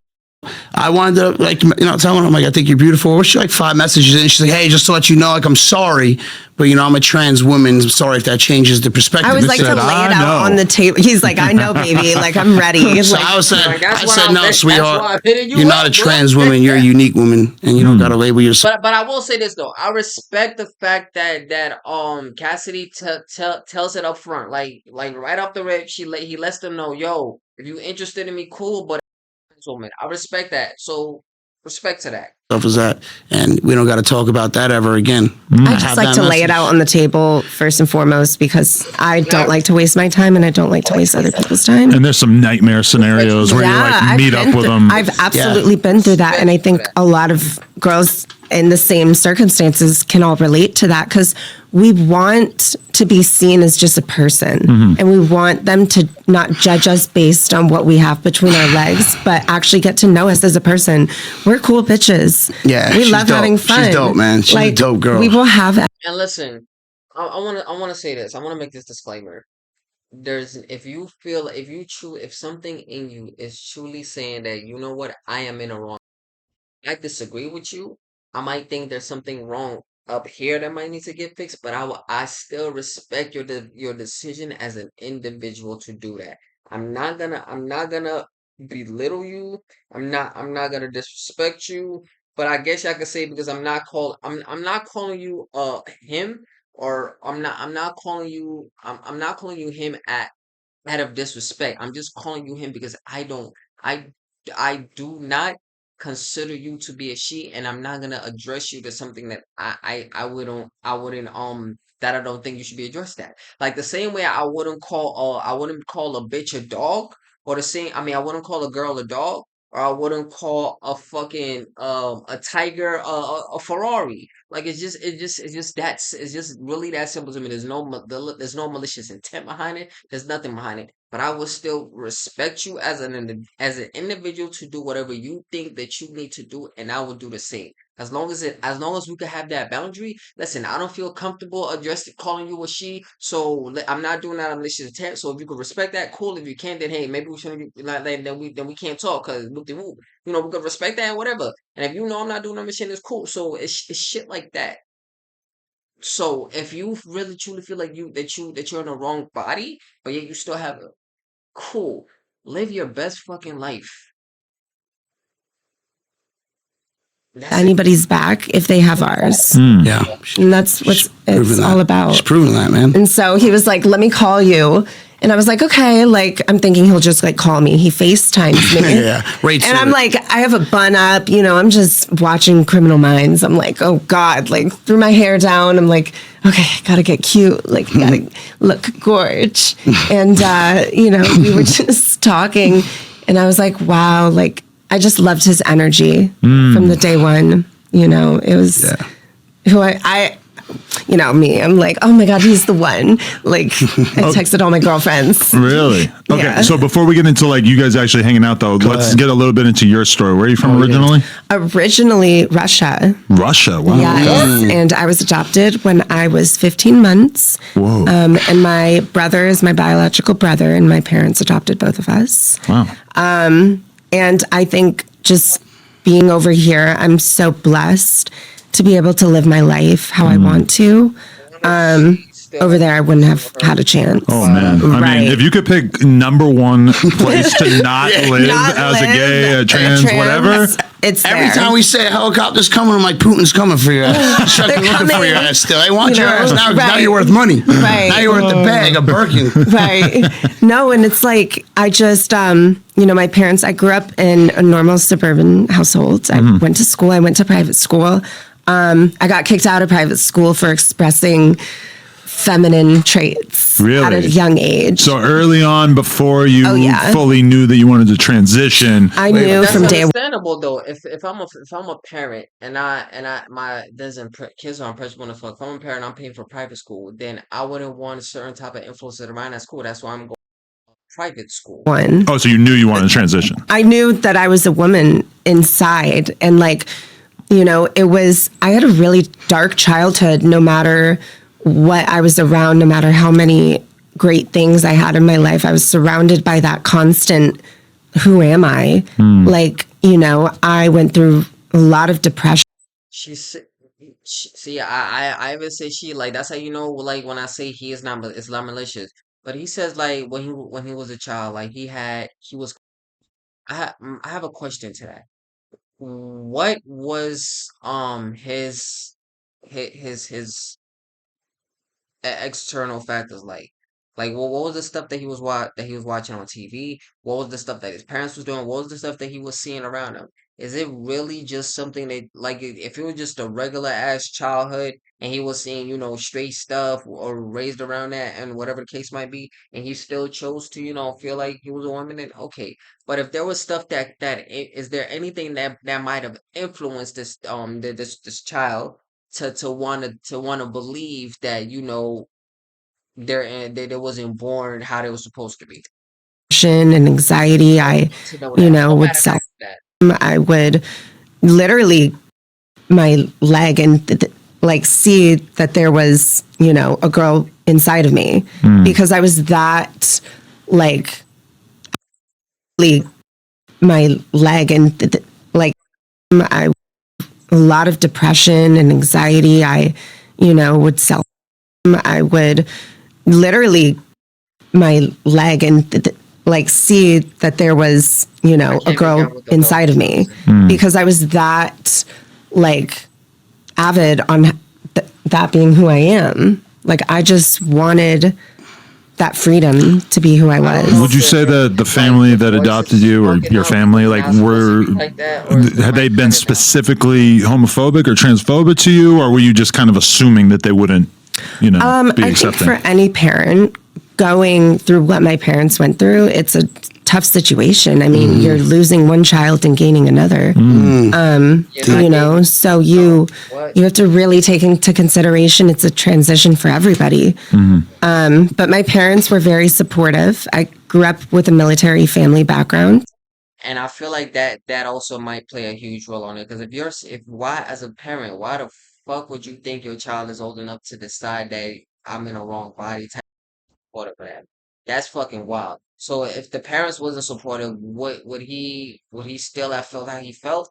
I wanted to, like, telling her, I'm like, I think you're beautiful. What's she, like, 5 messages in? She's like, hey, just to let you know, like, I'm sorry, but, I'm a trans woman. I'm sorry if that changes the perspective. I was like, to lay it out on the table. He's like, I know, baby. Like, I'm ready. So like, I said, like, no, sweetheart, you're not a trans bro. woman. You're a unique woman, and you don't got to label yourself. But I will say this though, I respect the fact that Cassidy tells it up front, like right off the rip, he lets them know, yo, if you interested in me, cool, but woman, I respect that. So respect to that. Stuff is that, and we don't got to talk about that ever again. I just like to lay it out on the table first and foremost because I don't like to waste my time and I don't like to waste other people's time. And there's some nightmare scenarios where you like meet up with them. I've absolutely been through that, and I think a lot of girls in the same circumstances can all relate to that because we want to be seen as just a person, and we want them to not judge us based on what we have between our legs, but actually get to know us as a person. We're cool bitches. Yeah, we love having fun. She's dope, man. She's a dope girl. We will have. And listen, I want to say this. I want to make this disclaimer. If something in you is truly saying that, you know what, I am in a wrong, I disagree with you. I might think there's something wrong up here that might need to get fixed, but I still respect your decision as an individual to do that. I'm not gonna belittle you. I'm not gonna disrespect you. But I guess I could say, because I'm not calling you him, or I'm not calling you him out of disrespect. I'm just calling you him because I I do not consider you to be a she, and I'm not gonna address you to something that I wouldn't that I don't think you should be addressed at. Like the same way I wouldn't call a bitch a dog, or the same, I mean, I wouldn't call a girl a dog, or I wouldn't call a fucking a tiger a Ferrari. Like it's just really that simple to me. There's no malicious intent behind it. There's nothing behind it. But I will still respect you as as an individual to do whatever you think that you need to do, and I will do the same. As long as we can have that boundary. Listen, I don't feel comfortable addressing calling you a she, so I'm not doing that on malicious intent. So if you can respect that, cool. If you can't, then hey, maybe we shouldn't be like then we can't talk because whoop de whoop. We can respect that and whatever. And if you know I'm not doing that shit, it's cool. So it's shit like that. So if you really truly feel like you're in the wrong body, but yet you still have a cool, live your best fucking life. Anybody's back if they have ours. Yeah. And that's what it's all about. She's proving that, man. And so he was like, let me call you. And I was like, okay, like, I'm thinking he'll just like call me. He FaceTimes me. Yeah. And I'm like, I have a bun up, I'm just watching Criminal Minds. I'm like, oh God, like threw my hair down. I'm like, okay, I gotta get cute. Like, gotta look gorge. And, we were just talking and I was like, wow, like, I just loved his energy from the day one. It was who I me. I'm like, oh my God, he's the one. Like, I texted all my girlfriends. Really? Okay. Yeah. So before we get into like you guys actually hanging out though, let's get a little bit into your story. Where are you from originally? Originally, Russia. Russia. Wow. Yes. Okay. And I was adopted when I was 15 months. Whoa. And my brother is my biological brother, and my parents adopted both of us. Wow. And I think just being over here, I'm so blessed to be able to live my life how I want to. Over there, I wouldn't have had a chance. Oh man! I mean, if you could pick number one place to not live as a gay, a trans, whatever, it's every there. time we say a helicopter's coming, I'm like, Putin's coming for your ass. They're looking for your ass still. They want your ass now. Now you're worth money. Right. Now you're worth the bag of Birkin. Right. No, and it's like I just, my parents. I grew up in a normal suburban household. I went to school. I went to private school. I got kicked out of private school for expressing feminine traits at a young age. So early on, before you fully knew that you wanted to transition, I knew from day one. That's understandable though. If I'm a parent and my kids are impressed when if I'm a parent, I'm paying for private school, then I wouldn't want a certain type of influence around that school. That's why I'm going to private school. Oh, so you knew you wanted to transition? I knew that I was a woman inside, and like, I had a really dark childhood. No matter what I was around, no matter how many great things I had in my life, I was surrounded by that constant who am I? Like, you know, I went through a lot of depression. She's see, I even say she like that's how you know like when I say he is not it's not malicious. But he says like when he was a child, like he was I have a question to that. What was his external factors like what was the stuff that he was watching on TV? What was the stuff that his parents was doing? What was the stuff that he was seeing around him? Is it really just something that like if it was just a regular ass childhood and he was seeing, you know, straight stuff or raised around that and whatever the case might be, and he still chose to, you know, feel like he was a woman, then okay. But if there was stuff is there anything that might have influenced this child to wanna believe that, you know, they wasn't born how they were supposed to be. And anxiety. I, To know you that. know, No would matter self. that. I would literally my leg and like see that there was, you know, a girl inside of me because I was that like my leg and like I a lot of depression and anxiety. I, you know, would self. I would literally my leg and like see that there was, you know, a girl inside of me because I was that like avid on that being who I am. Like I just wanted that freedom to be who I was. Would you say that the family that adopted you or your family, like had they been specifically homophobic or transphobic to you, or were you just kind of assuming that they wouldn't, you know, be accepting? I think for any parent going through what my parents went through, it's a tough situation. I mean, you're losing one child and gaining another. You know, so you have to really take into consideration it's a transition for everybody. But my parents were very supportive. I grew up with a military family background. And I feel like that also might play a huge role on it because if why as a parent, why the fuck would you think your child is old enough to decide that I'm in a wrong body type supportive of that? That's fucking wild. So if the parents wasn't supportive, would he still have felt how he felt?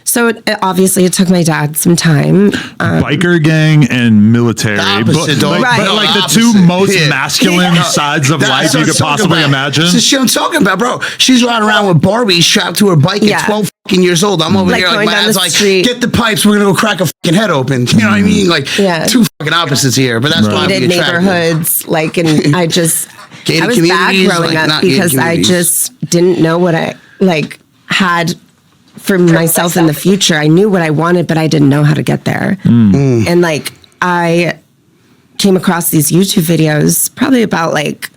So obviously it took my dad some time. Biker gang and military, opposite, but right. like the two most masculine sides of life you could possibly imagine. This is shit I'm talking about, bro. She's riding around with Barbie strapped to her bike at 12 fucking years old. I'm over here like my dad's like, get the pipes, we're gonna go crack a fucking head open. You know what I mean? Like two fucking opposites here, but that's why gated neighborhoods, like, and I was bad growing up because I just didn't know what I like had for myself in the future. I knew what I wanted, but I didn't know how to get there. And like I came across these YouTube videos probably about like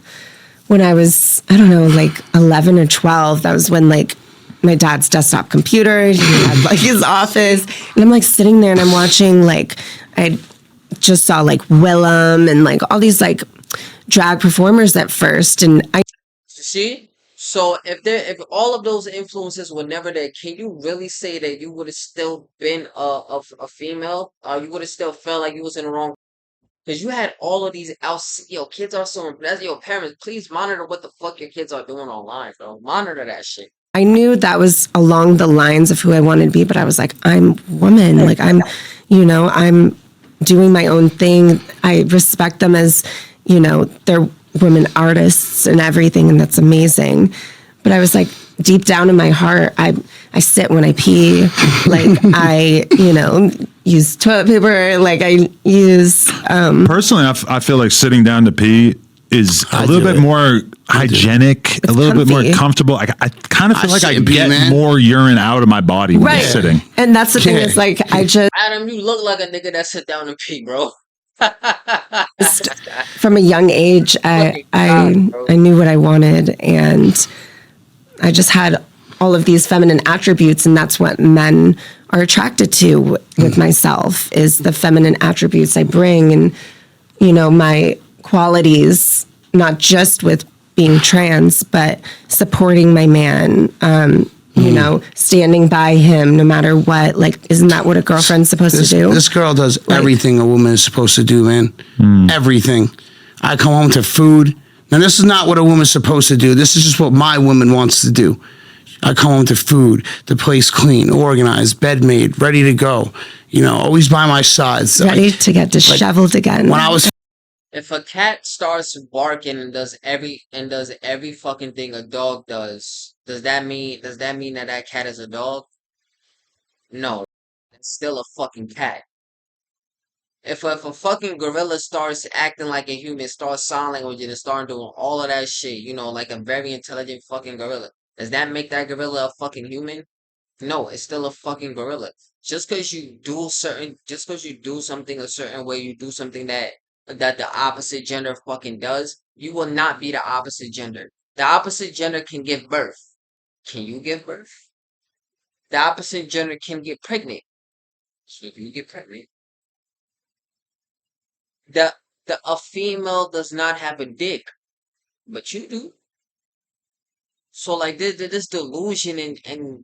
when I was, I don't know, like 11 or 12. That was when like my dad's desktop computer, he had like his office, and I'm like sitting there and I'm watching like, I just saw like Willem and like all these like drag performers at first. And I See? So if all of those influences were never there, can you really say that you would have still been a female? You would have still felt like you was in the wrong? Because you had all of these kids are so that's your parents. Please monitor what the fuck your kids are doing online, bro. Monitor that shit. I knew that was along the lines of who I wanted to be, but I was like, I'm woman. Like I'm, you know, I'm doing my own thing. I respect them as, you know, they're women artists and everything, and that's amazing. But I was like, deep down in my heart, I sit when I pee, like I, you know, use toilet paper, like I use. Personally, I feel like sitting down to pee is a little bit more hygienic, a little bit more comfortable. I kind of feel like I get more urine out of my body when I'm sitting. And that's the thing is like, I just. Adam, you look like a nigga that sit down and pee, bro. From a young age, I knew what I wanted, and I just had all of these feminine attributes, and that's what men are attracted to with myself is the feminine attributes I bring, and you know my qualities, not just with being trans, but supporting my man. You know, standing by him no matter what. Like, isn't that what a girlfriend's supposed to do? This girl does everything a woman is supposed to do, man. Everything. I come home to food, Now, this is not what a woman's supposed to do. This is just what my woman wants to do. I come home to food, the place clean, organized, bed made, ready to go. You know, always by my side. So Ready to get disheveled again. When I was If a cat starts barking and does every fucking thing a dog does, does that mean that cat is a dog? No, it's still a fucking cat. If a fucking gorilla starts acting like a human, starts sounding like a human, and starting doing all of that shit, you know, like a very intelligent fucking gorilla, does that make that gorilla a fucking human? No, it's still a fucking gorilla. Just because you do something a certain way, you do something that the opposite gender fucking does, you will not be the opposite gender. The opposite gender can give birth. Can you give birth? The opposite gender can get pregnant. So if you get pregnant, a female does not have a dick, but you do. So like this delusion and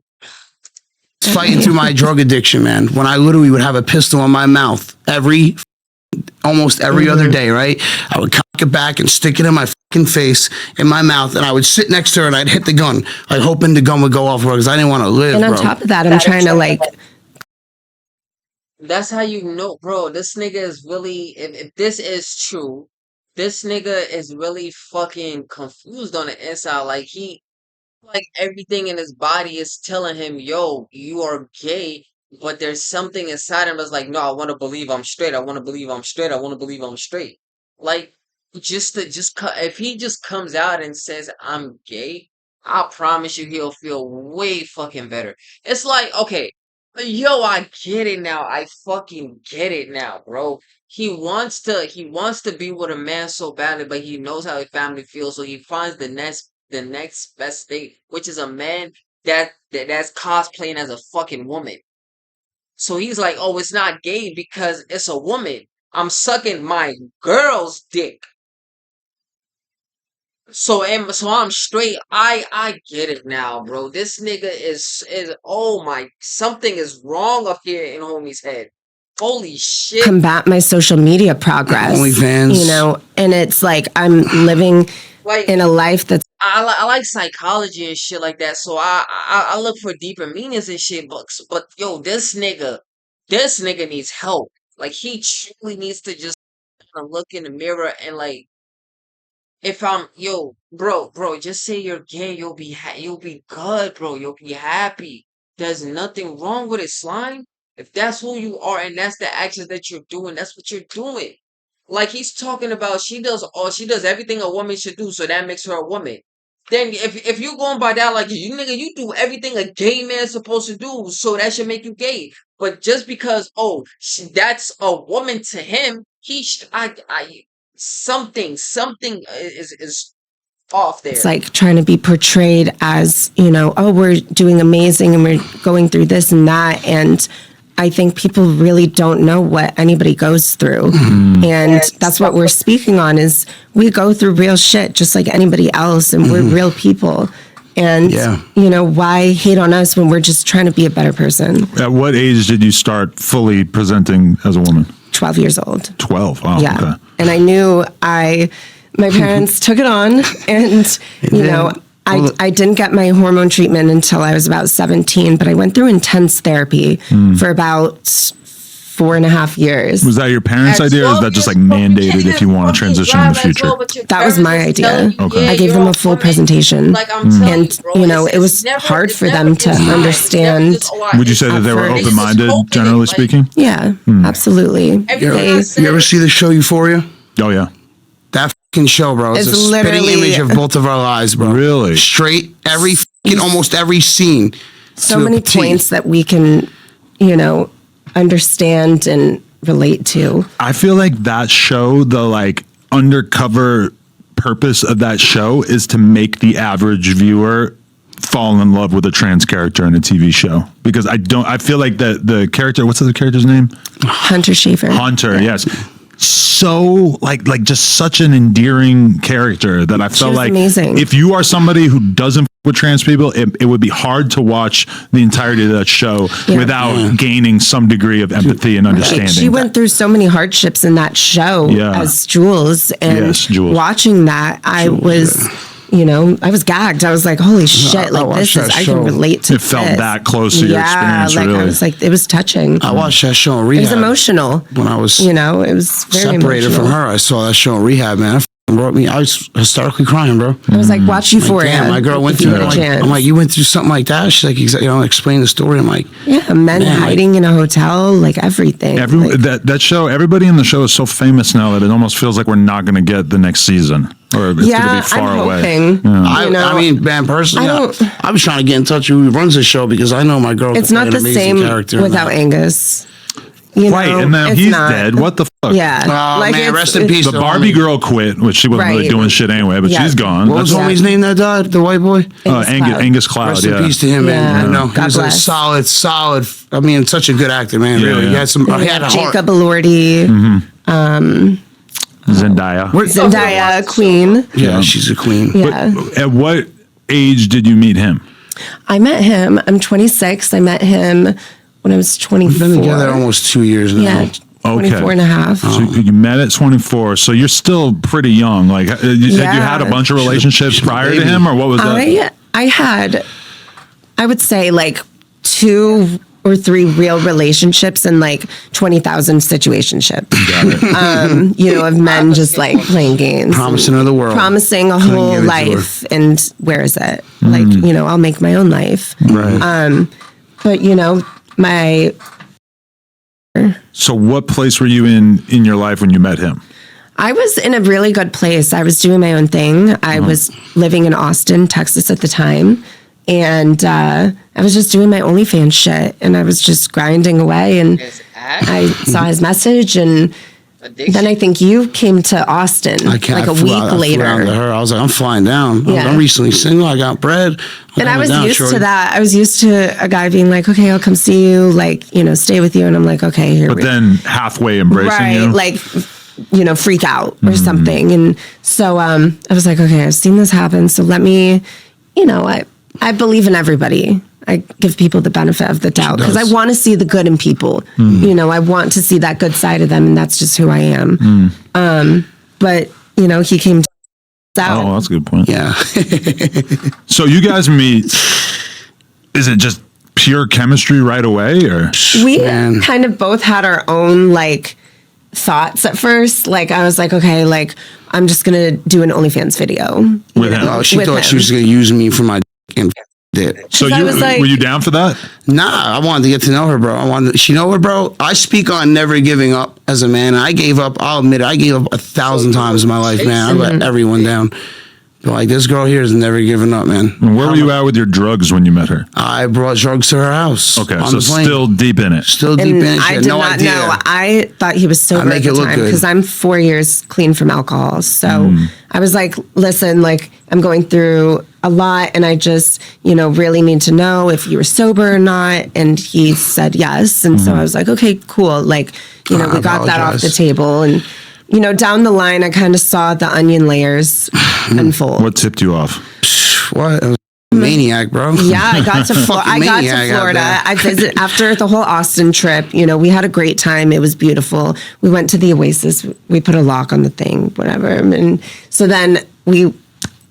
fighting through my drug addiction, man, when I literally would have a pistol in my mouth almost every other day, right? I would cock it back and stick it in my fucking face, in my mouth, and I would sit next to her and I'd hit the gun, like hoping the gun would go off because I didn't want to live, and on bro. top of that, I'm trying to like. that's how you know, bro. This nigga is really, if this is true, this nigga is really fucking confused on the inside. Like everything in his body is telling him, yo, you are gay, but there's something inside him that's like, no, I want to believe I'm straight. I want to believe I'm straight. I want to believe I'm straight. Like, if he just comes out and says I'm gay, I promise you he'll feel way fucking better. It's like, okay, yo, I get it now. I fucking get it now, bro. He wants to be with a man so badly, but he knows how his family feels, so he finds the next best thing, which is a man that's cosplaying as a fucking woman. So he's like, oh, it's not gay because it's a woman. I'm sucking my girl's dick. So I'm straight. I get it now, bro. This nigga is oh my, something is wrong up here in homie's head. Holy shit. Combat my social media progress. OnlyFans. You know, and it's like I'm living Like, in a life that's I like psychology and shit like that, so I look for deeper meanings and shit. But yo, this nigga needs help. Like he truly needs to just kind of look in the mirror and like, if I'm yo, bro, just say you're gay. You'll be good, bro. You'll be happy. There's nothing wrong with it, slime. If that's who you are and that's the actions that you're doing, that's what you're doing. Like he's talking about, she does everything a woman should do, so that makes her a woman. Then if you're going by that, like you nigga, you do everything a gay man's supposed to do, so that should make you gay. But just because that's a woman to him, something is off there. it's like trying to be portrayed as, you know, oh, we're doing amazing and we're going through this and that. And I think people really don't know what anybody goes through. And that's what we're speaking on is we go through real shit just like anybody else and we're real people. And, you know, why hate on us when we're just trying to be a better person? At what age did you start fully presenting as a woman? 12 years old. 12. Wow. Yeah. Okay. And I knew my parents took it on and, you know, I didn't get my hormone treatment until I was about 17, but I went through intense therapy for about 4.5 years. Was that your parents' idea, or is that just like mandated if you want to transition in the future? That was my idea. Okay. I gave them a full presentation. Like I'm telling And, you, bro, you know, it was hard for them to understand. Would you say that they were At first. open-minded, generally speaking? Yeah, absolutely. You ever see the show Euphoria? Oh, yeah. That fucking show, bro. It's a It's spitting literally- image of both of our lives, bro. Really? Straight, almost every scene. So to many a T. points that we can, you know, understand and relate to. I feel like that show, the like undercover purpose of that show is to make the average viewer fall in love with a trans character in a TV show, because I feel like the character, what's the character's name? Hunter Schafer. Hunter, yes. so like just such an endearing character that I felt like amazing. If you are somebody who doesn't f- with trans people, it would be hard to watch the entirety of that show without gaining some degree of empathy and understanding. She went through so many hardships in that show as Jules, and watching that, I was. I was gagged. I was like, holy shit, like I can relate to this. It felt that close to your experience, like really. I was like, it was touching. I watched that show in rehab. It was emotional. When I was, it was very separated emotional. from her. I saw that show in rehab, man. Brought me. I was hysterically crying, bro. I was like, watch Euphoria. Damn, my girl went through it. I'm like, you went through something like that? She's like, explain the story. I'm like, men hiding in a hotel, like everything. That show, everybody in the show is so famous now that it almost feels like we're not going to get the next season, or it's going to be far away. Hoping, I mean, man, personally, I was trying to get in touch with who runs the show because I know my girl. It's not the same without Angus. Right, and now he's dead. What the fuck? Yeah. Oh, like man, rest in peace. The Barbie girl quit, which she wasn't really doing shit anyway, but she's gone. What was homie's name that died? The white boy? Angus Cloud. Rest in peace to him, man. He was a solid. I mean, such a good actor, man. Really, he had some. He had a heart. Jacob Elordi. Zendaya, queen. Yeah, she's a queen. Yeah. But at what age did you meet him? I met him. I'm 26. I met him when I was 24. We've been together almost 2 years now. Yeah, 24 and a half. So you met at 24. So you're still pretty young. Like, had you had a bunch of relationships prior to him, or what was that? I had, I would say, like 2 or 3 real relationships and like 20,000 situationships. Of men just like playing games. Promising her the world. Promising a whole life. And where is it? Like, I'll make my own life. Right. But, my... So what place were you in your life when you met him? I was in a really good place. I was doing my own thing. I was living in Austin, Texas at the time. And I was just doing my OnlyFans shit. And I was just grinding away. And I saw his message. And then I think you came to Austin like a week later. I was like, I'm flying down. I'm recently single. I got bread. And I was used to that. I was used to a guy being like, okay, I'll come see you, like, stay with you. And I'm like, okay, here we go. But then halfway embracing you. Like, freak out or something. And so I was like, okay, I've seen this happen. So let me, I believe in everybody. I give people the benefit of the doubt because I want to see the good in people. I want to see that good side of them, and that's just who I am. But he came out. Oh, that's a good point. Yeah. So you guys meet. Is it just pure chemistry right away, or we kind of both had our own like thoughts at first. Like I was like, okay, like I'm just gonna do an OnlyFans video with him. Oh, she thought she was gonna use me for my and did. So were you down for that? Nah, I wanted to get to know her, bro. She know her, bro. I speak on never giving up as a man. I gave up. I'll admit it. I gave up 1,000 times in my life, man. I let everyone down. But like this girl here has never given up, man. And where were you at with your drugs when you met her? I brought drugs to her house. Okay, so still deep in it. Still deep in it. I did not know. I thought he was sober at the time because I'm 4 years clean from alcohol. So I was like, listen, like I'm going through a lot and I just, really need to know if you were sober or not. And he said yes. And so I was like, okay, cool. Like, we got that off the table. And down the line, I kind of saw the onion layers unfold. What tipped you off? What? Maniac, bro. Yeah, I got to Florida. I visited after the whole Austin trip. We had a great time. It was beautiful. We went to the Oasis. We put a lock on the thing, whatever. And so then we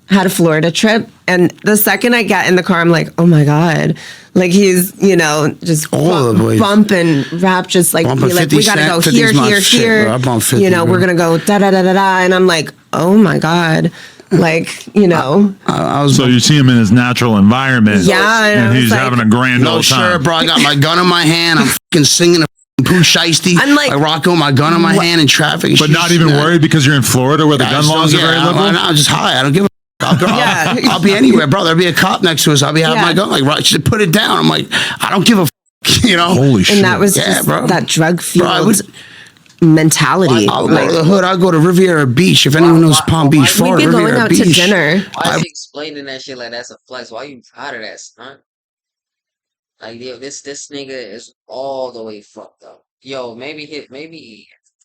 had a Florida trip. And the second I got in the car, I'm like, oh my God. Like he's, just bumping rap, just like, be like, we gotta go here, here. We're gonna go da da da da da. And I'm like, oh my God. Like, So you see him in his natural environment. Yeah. And he's having a grand old time. Sure, bro. I got my gun in my hand. I'm fucking singing a Pooh Shiesty. I'm like, I rock with my gun in my hand in traffic. But not even worried because you're in Florida where the gun laws are very liberal? I'm just high. I don't give a I'll be anywhere, bro. There'll be a cop next to us. I'll be having my gun. Like, right, she said, put it down. I'm like, I don't give a Holy shit. And that was just that drug-fueled mentality. I'll go to the hood. I'll go to Riviera Beach. If anyone knows Palm Beach, Florida, we'd be going out to dinner. Why is he explaining that shit like that's a flex? Why you proud of that, son? Like, yo, this nigga is all the way fucked up. Yo, maybe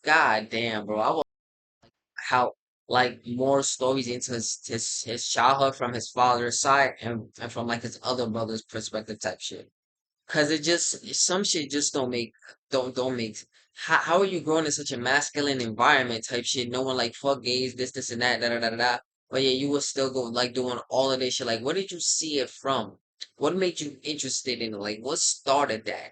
God damn, bro. I want how like more stories into his childhood from his father's side and from like his other brother's perspective type shit. Cause it just some shit just don't make how are you growing in such a masculine environment type shit, knowing like fuck gays, this and that, da da da da da. But yeah, you will still go like doing all of this shit. Like where did you see it from? What made you interested in it? Like what started that?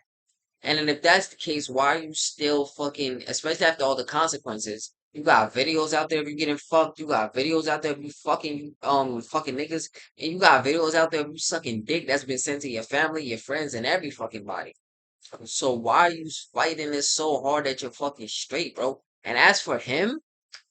And then if that's the case, why are you still fucking, especially after all the consequences? You got videos out there of you getting fucked. You got videos out there of you fucking niggas, and you got videos out there of you sucking dick that's been sent to your family, your friends, and every fucking body. So why are you fighting this so hard that you're fucking straight, bro? And as for him,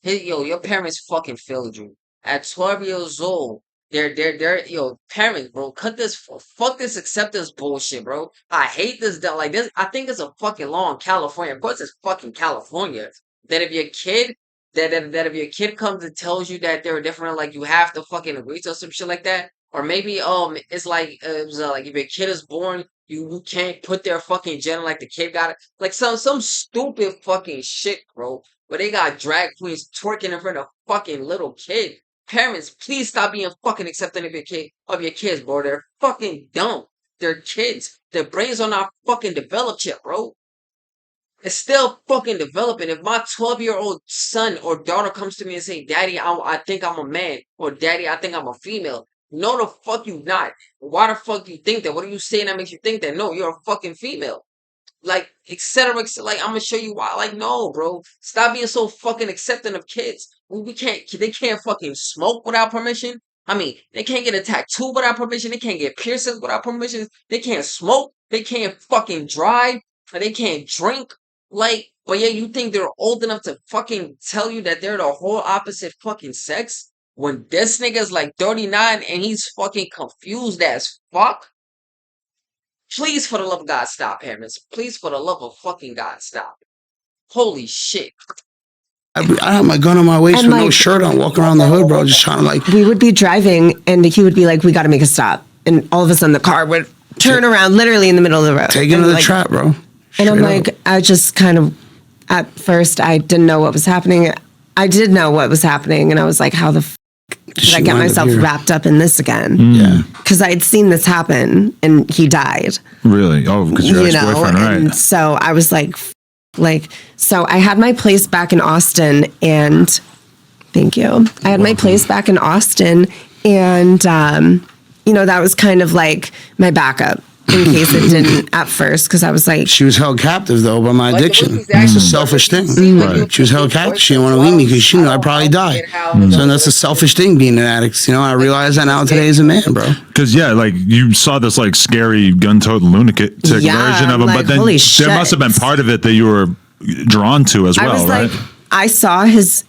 your parents fucking failed you. At 12 years old, yo, parents, bro, cut this, fuck this acceptance bullshit, bro. I hate this, like, this, I think it's a fucking law in California. Of course, it's fucking California. That if your kid, that if your kid comes and tells you that they're different, like, you have to fucking agree to some shit like that. Or maybe, it's like, like, if your kid is born, you can't put their fucking gender like the kid got it. Like, some stupid fucking shit, bro. Where they got drag queens twerking in front of fucking little kid. Parents, please stop being fucking accepting of your kids, bro. They're fucking dumb. They're kids. Their brains are not fucking developed yet, bro. It's still fucking developing. If my 12-year-old son or daughter comes to me and say, "Daddy, I think I'm a man," or "Daddy, I think I'm a female," no, the fuck you not. Why the fuck do you think that? What are you saying that makes you think that? No, you're a fucking female. Like, etc. Like, I'm gonna show you why. Like, no, bro. Stop being so fucking accepting of kids. We can't, they can't fucking smoke without permission. I mean, they can't get a tattoo without permission. They can't get piercings without permission. They can't smoke. They can't fucking drive. And they can't drink. Like, but yeah, you think they're old enough to fucking tell you that they're the whole opposite fucking sex? When this nigga's like 39 and he's fucking confused as fuck? Please, for the love of God, stop, parents. Please, for the love of fucking God, stop. Holy shit. I have my gun on my waist with no shirt on, walking around the hood, bro, just trying to like. We would be driving, and he would be like, "We got to make a stop," and all of a sudden the car would turn around, literally in the middle of the road. Take him to the trap, bro. And I'm like, I just kind of, at first, I didn't know what was happening. I did know what was happening, and I was like, how the did I get myself wrapped up in this again? Yeah. Because I had seen this happen, and he died. Really? Oh, because your ex-boyfriend, right? And so I was like, so I had my place back in Austin, and thank you. I had my place back in Austin, and, that was kind of like my backup. In case it didn't at first, because I was like... She was held captive, though, by my addiction. It's a selfish thing. Right. She was held captive. She didn't want to leave me because she knew I'd probably die. So that's a selfish thing, being an addict. I realize that now today as a man, bro. Because, yeah, like, you saw this, like, scary gun-toting lunatic version of him, but then there must have been part of it that you were drawn to as well, right? Like, I saw his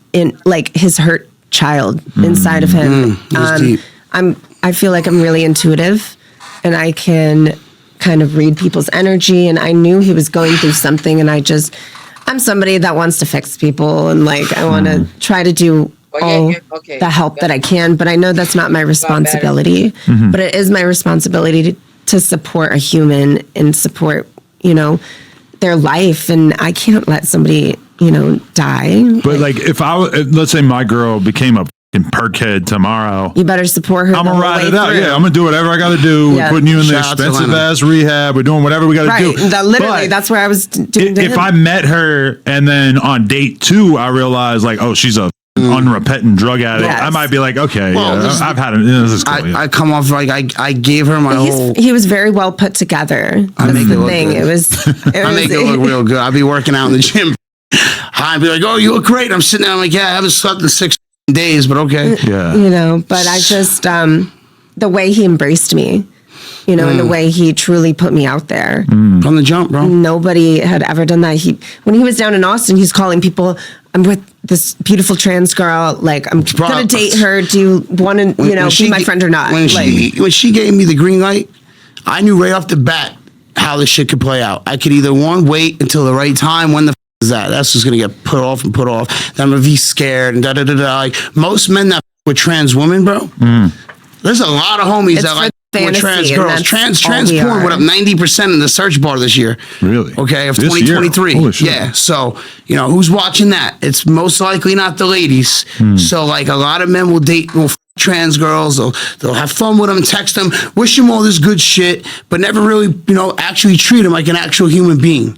hurt child inside of him. It was deep. I feel like I'm really intuitive, and I can kind of read people's energy, and I knew he was going through something, and I'm somebody that wants to fix people, and like I want to try to do all the help that I can, but I know that's not my responsibility, but it is my responsibility to support a human and support, their life, and I can't let somebody, die. But like if let's say my girl became a perkhead tomorrow, you better support her. I'm gonna ride it out. Yeah, I'm gonna do whatever I gotta do. We're putting you in the expensive ass rehab. We're doing whatever we gotta do. Literally, that's where I was doing. If I met her and then on date 2 I realized like, oh, she's a unrepentant drug addict, I might be like, okay, I've had it. This is cool, I come off like I gave her my whole. He was very well put together. I make the it look thing. good. It was. I make it look real good. I'll be working out in the gym. I'd be like, oh, you look great. I'm sitting there. I'm like, yeah, I haven't slept in 6 days, but okay. Yeah. But I just, the way he embraced me, and the way he truly put me out there. From the jump, bro. Nobody had ever done that. When he was down in Austin, he's calling people, I'm with this beautiful trans girl. Like, I'm going to date her. Do you want to, be my friend or not? When she gave me the green light, I knew right off the bat how this shit could play out. I could either, wait until the right time. When the is that? That's just going to get put off. Then I'm going to be scared and da-da-da-da. Like, most men that with trans women, bro, there's a lot of homies that like fantasy. Trans and girls. that's Trans all we porn went are. up 90% in the search bar this year. Really? Okay, of This year? 2023. Holy shit. Yeah. So, who's watching that? It's most likely not the ladies. So, like, a lot of men will date trans girls. They'll have fun with them, text them, wish them all this good shit, but never really, actually treat them like an actual human being.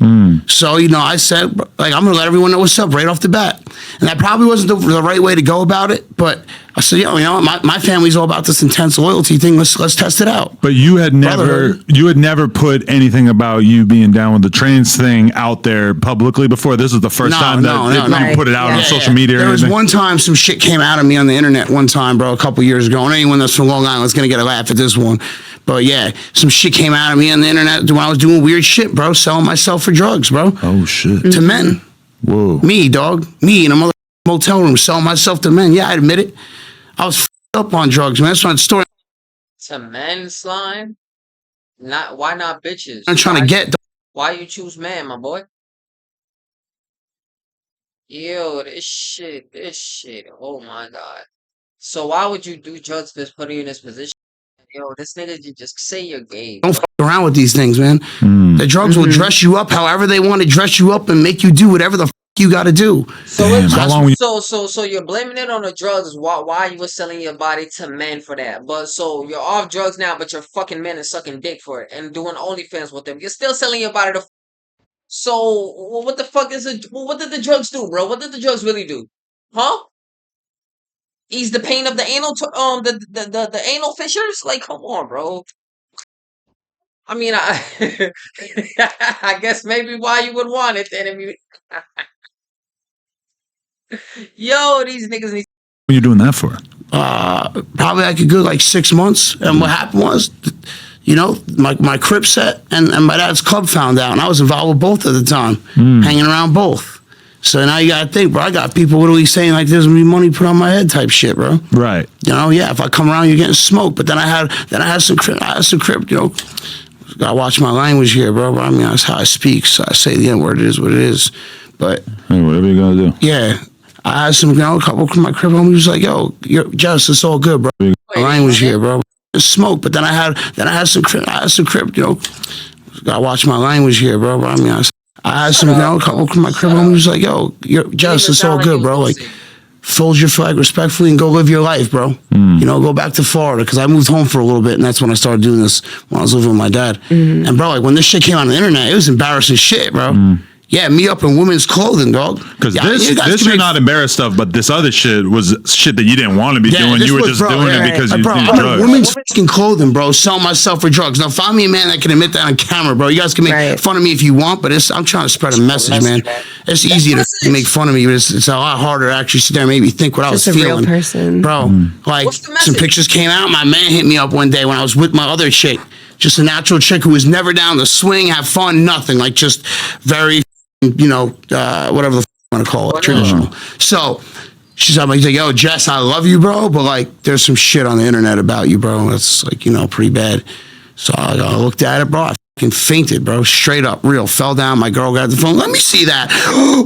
So, I said, like, I'm gonna let everyone know what's up right off the bat. And that probably wasn't the right way to go about it, but I said, my family's all about this intense loyalty thing. Let's test it out. But you had never put anything about you being down with the trans thing out there publicly before. This is the first time that you put it out on social media. There was one time some shit came out of me on the internet one time, bro, a couple years ago. And anyone that's from Long Island is gonna get a laugh at this one. But yeah, some shit came out of me on the internet when I was doing weird shit, bro, selling myself for drugs, bro. Oh shit. To men. Whoa. Me, dog. Me in a motel room selling myself to men. Yeah, I admit it. I was up on drugs, man. That's not the story. To men, slime? Why not bitches? I'm trying to get. Why you choose man, my boy? Yo, this shit. Oh my god. So why would you do drugs that's putting you in this position? Yo, this nigga, you just say you're gay. Don't fuck around with these things, man. The drugs will dress you up however they want to dress you up and make you do whatever the fuck you got to do. So Damn, how long were you- so you're blaming it on the drugs. Why you were selling your body to men for that? But so you're off drugs now, but you're fucking men and sucking dick for it and doing OnlyFans with them. You're still selling your body to. So what the fuck is it? What did the drugs do, bro? What did the drugs really do? Huh? Ease the pain of the anal the anal fissures? Like, come on, bro. I mean, I guess maybe why you would want it then if you. Yo, these niggas need. What are you doing that for? Probably like a good 6 months. And what happened was, my crib set and my dad's club found out, and I was involved with both at the time, hanging around both. So now you gotta think, bro. I got people literally saying like, "There's gonna be money put on my head," type shit, bro. Right. If I come around, you're getting smoked. But then I had some crib. Gotta watch my language here, bro. But I mean, that's how I speak. So I say the N word. It is what it is. But hey, whatever you gotta do. yeah, I had some, a couple of my crib homies was like, "Yo, you're just, it's all good, bro." My language here, bro. Smoke. But then I had some crib. Gotta watch my language here, bro. But I mean, I had some, a couple of my crib homies was like, "Yo, you're just, it's all good, bro." Like, fold your flag respectfully and go live your life, bro. Go back to Florida, because I moved home for a little bit, and that's when I started doing this when I was living with my dad. And bro, like when this shit came on the internet, it was embarrassing shit, bro. Yeah, me up in women's clothing, dog. Because this you're not embarrassed of, but this other shit was shit that you didn't want to be doing. You were just doing it because you do drugs. Women's fucking clothing, bro. Selling myself for drugs. Now find me a man that can admit that on camera, bro. You guys can make fun of me if you want, but I'm trying to spread a message, man. It's easy to make fun of me, but it's a lot harder to actually sit there and maybe think what I was feeling. Real person. Bro, like some pictures came out. My man hit me up one day when I was with my other chick. Just a natural chick who was never down to swing, have fun, nothing. Like just very, whatever the you want to call it, traditional. So she's like, "Yo, Jess, I love you, bro, but like there's some shit on the internet about you, bro. That's like, pretty bad." So I looked at it, bro. I fucking fainted, bro. Straight up, real. Fell down. My girl got the phone. "Let me see that."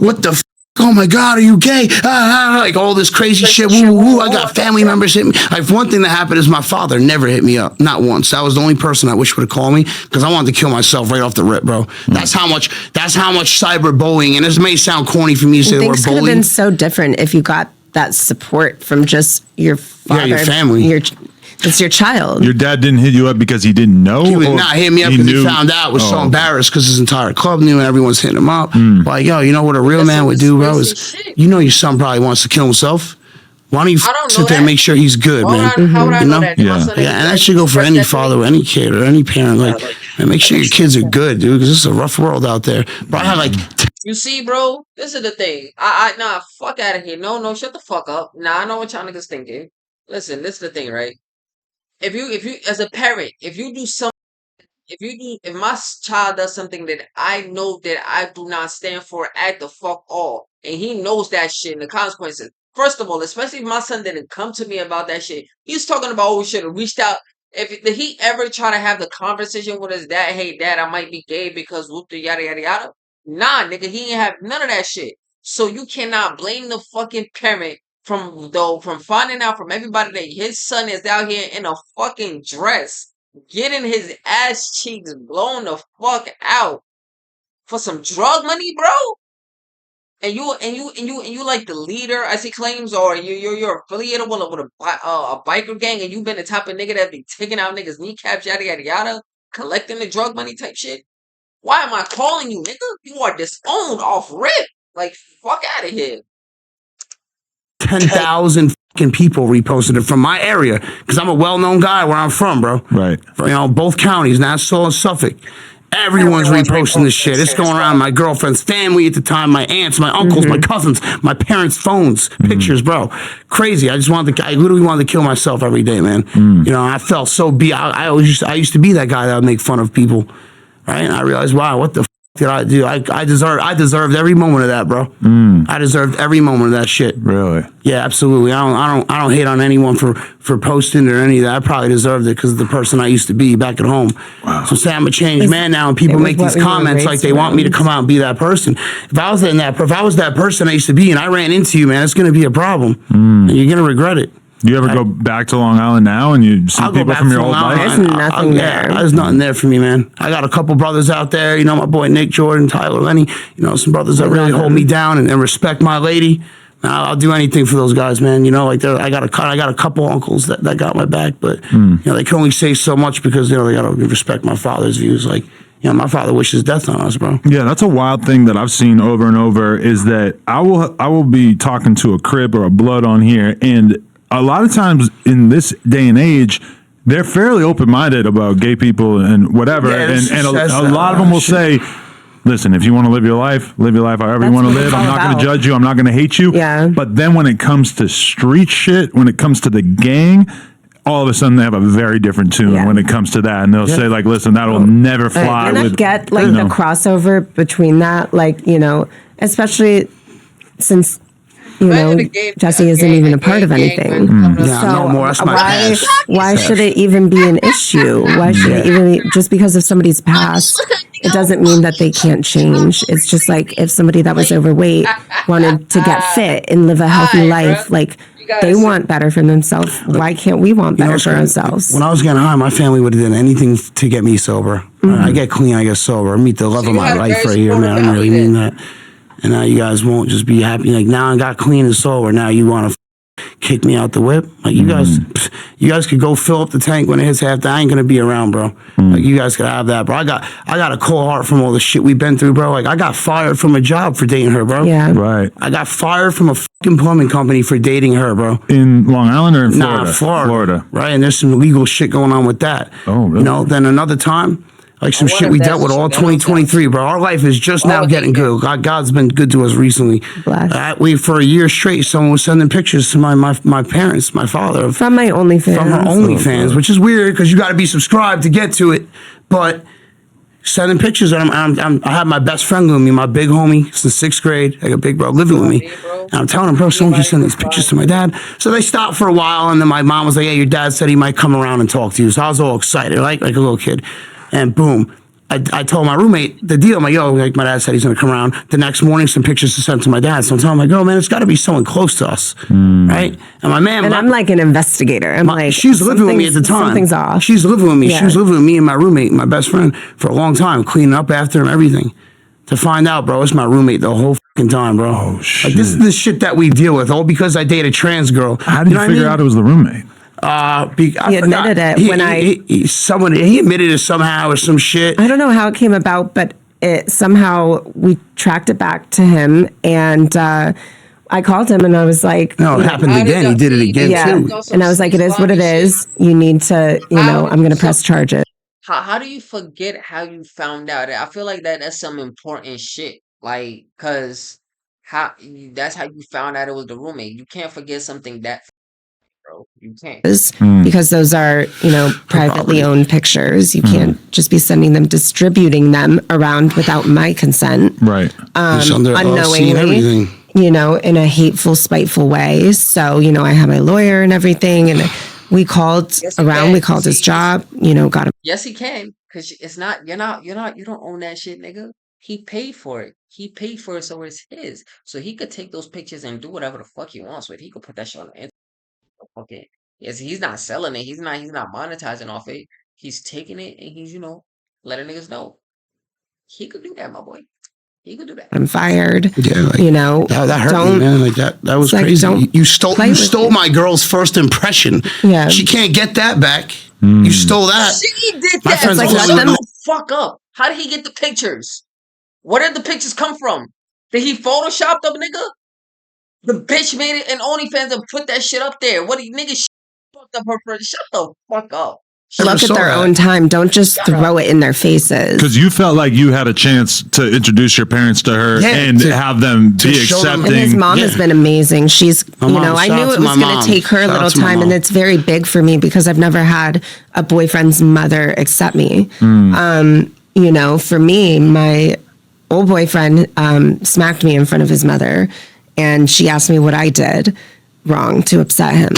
What the oh my God, are you gay? Like all this crazy shit. Woo, woo. I got family members hit me. Like one thing that happened is my father never hit me up. Not once. That was the only person I wish would have called me, because I wanted to kill myself right off the rip, bro. That's how much cyberbullying, and this may sound corny for me to say the word Things could have bullying. been so different if you got that support from just your father. your family. It's your child. Your dad didn't hit you up because he didn't know? He would not hit me up because he found out, was so embarrassed because his entire club knew and everyone's hitting him up. Like, yo, you know what a real man would do, bro? Is your son probably wants to kill himself. Why don't you sit there and make sure he's good, man? How would I know that? Yeah, and that should go for any father or any kid or any parent. Like, man, make sure your kids are good, dude, because this is a rough world out there. But I had You see, bro, this is the thing. Nah, fuck out of here. No, shut the fuck up. Nah, I know what y'all niggas thinking. Listen, this is the thing, right? If you, as a parent, if my child does something that I know that I do not stand for at the fuck all, and he knows that shit and the consequences. First of all, especially if my son didn't come to me about that shit, he's talking about, "Oh, we should have reached out." Did he ever try to have the conversation with his dad? "Hey, dad, I might be gay because whoop the yada yada yada." Nah, nigga, he ain't have none of that shit. So you cannot blame the fucking parent from finding out from everybody that his son is out here in a fucking dress getting his ass cheeks blown the fuck out for some drug money, bro. And you like the leader, as he claims, or you're affiliated with a biker gang, and you've been the type of nigga that be taking out niggas' kneecaps, yada yada yada, collecting the drug money type shit. Why am I calling you, nigga? You are disowned off rip. Like, fuck out of here. 10,000 fucking people reposted it from my area because I'm a well-known guy where I'm from, bro. Right. You know, both counties, Nassau and Suffolk. Everyone's reposting this shit. It's going around my girlfriend's family at the time, my aunts, my uncles, my cousins, my parents' phones, pictures, bro. Crazy. I literally wanted to kill myself every day, man. You know, I felt so beat. I used to be that guy that would make fun of people, right? And I realized, wow, what the did I do? I deserved every moment of that, bro. I deserved every moment of that shit. Really? Yeah, absolutely. I don't hate on anyone for posting or any of that. I probably deserved it because of the person I used to be back at home. Wow. So say I'm a changed man now, and people make these comments like they want me to come out and be that person. If I was that person I used to be, and I ran into you, man, it's going to be a problem, and you're going to regret it. Do you ever go back to Long Island now and you see people from your old life? There's nothing there. There's nothing there for me, man. I got a couple brothers out there, you know, my boy Nick, Jordan, Tyler, Lenny, you know, some brothers that really hold me down and respect my lady. I'll do anything for those guys, man. You know, like I got a couple uncles that got my back, but you know, they can only say so much because, you know, they got to respect my father's views. Like, you know, my father wishes death on us, bro. Yeah, that's a wild thing that I've seen over and over is that I will be talking to a Crip or a Blood on here, and a lot of times in this day and age, they're fairly open-minded about gay people and whatever. Yeah, and a lot of them will say, listen, if you want to live your life however you want to live. I'm not going to judge you. I'm not going to hate you. Yeah. But then when it comes to street shit, when it comes to the gang, all of a sudden they have a very different tune when it comes to that. And they'll say, like, listen, that'll never fly. And I get, like, the crossover between that, like, you know, especially since, you know, Jesse isn't even a part of anything. Yeah, So no more. That's my past. why should it even be an issue? Why should it even be, just because of somebody's past, it doesn't mean that they can't change. It's just like if somebody that was overweight wanted to get fit and live a healthy life, like they want better for themselves. Why can't we want better for ourselves? When I was getting high, my family would have done anything to get me sober. I get clean, I get sober. I meet the love of my life right here, man. I really mean that. And now you guys won't just be happy. Like, now I got clean and sober. Now you want to kick me out the whip? Like, you guys could go fill up the tank when it hits half. I ain't gonna be around, bro. Like, you guys could have that, bro. I got a cold heart from all the shit we've been through, bro. Like, I got fired from a job for dating her, bro. Yeah. Right. I got fired from a fucking plumbing company for dating her, bro. In Long Island or in Florida? Nah, Florida. Right, and there's some illegal shit going on with that. Oh, really? You know, then another time, like some shit we dealt with all 2023, bro. Our life is just now getting good. God's been good to us recently. For a year straight, someone was sending pictures to my parents, my father. From my OnlyFans. From her OnlyFans, which is weird because you got to be subscribed to get to it. But sending pictures, and I have my best friend with me, my big homie since 6th grade, like a big bro living with me. And I'm telling him, bro, someone keeps sending these pictures to my dad. So they stopped for a while, and then my mom was like, "Hey, your dad said he might come around and talk to you." So I was all excited, like a little kid. And boom, I told my roommate the deal. I'm like, yo, like my dad said he's gonna come around. The next morning, some pictures to send to my dad. So I'm telling my girl, man, it's got to be someone close to us, right? And my man, I'm like an investigator. I'm like, she's living with me at the time. Something's off. She's living with me. Yeah. She was living with me and my roommate, my best friend, for a long time, cleaning up after him, everything. To find out, bro, it's my roommate the whole fucking time, bro. Oh shit! Like, this is the shit that we deal with, all because I date a trans girl. How did you figure out it was the roommate? He admitted it he admitted it somehow or some shit. I don't know how it came about, but it somehow we tracked it back to him, and I called him and I was like, no, it happened again. He did it again too. And I was like, it is what it is. You need to, you know, I'm going to press charges. How do you forget how you found out? I feel like that's some important shit. Like, cause that's how you found out it was the roommate. You can't forget something that, bro. You can't. Because those are, you know, privately owned pictures. You can't just be sending them, distributing them around without my consent. Right. Unknowingly, you know, in a hateful, spiteful way. So, you know, I have my lawyer and everything, and we called around. We called his job. You know, got him. Yes, he can, cause it's not. You don't own that shit, nigga. He paid for it. He paid for it, so it's his. So he could take those pictures and do whatever the fuck he wants with. He could put that shit on the internet. Okay. Yes, he's not selling it. He's not monetizing off it. he's taking it and he's, letting niggas know he could do that, my boy. He could do that. I'm fired. Yeah, like, that hurt don't, me, man. Like that was crazy. You stole my girl's first impression. Yeah, she can't get that back. You stole that. She did My that. friends Like, let shut the fuck up. How did he get the pictures? Where did the pictures come from? Did he Photoshop them, nigga? The bitch made it and OnlyFans and put that shit up there. What do you niggas fucked up her friend? Shut the fuck up. Look at their own time. Don't just throw it in their faces. Because you felt like you had a chance to introduce your parents to her and have them be accepting. And his mom has been amazing. She's, I knew it was going to take her a little time, and it's very big for me because I've never had a boyfriend's mother accept me. For me, my old boyfriend smacked me in front of his mother, and she asked me what I did wrong to upset him.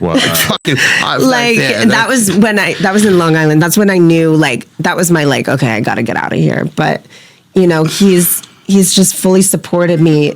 Wow. That was in Long Island. That's when I knew, that was my, okay, I got to get out of here. But, he's just fully supported me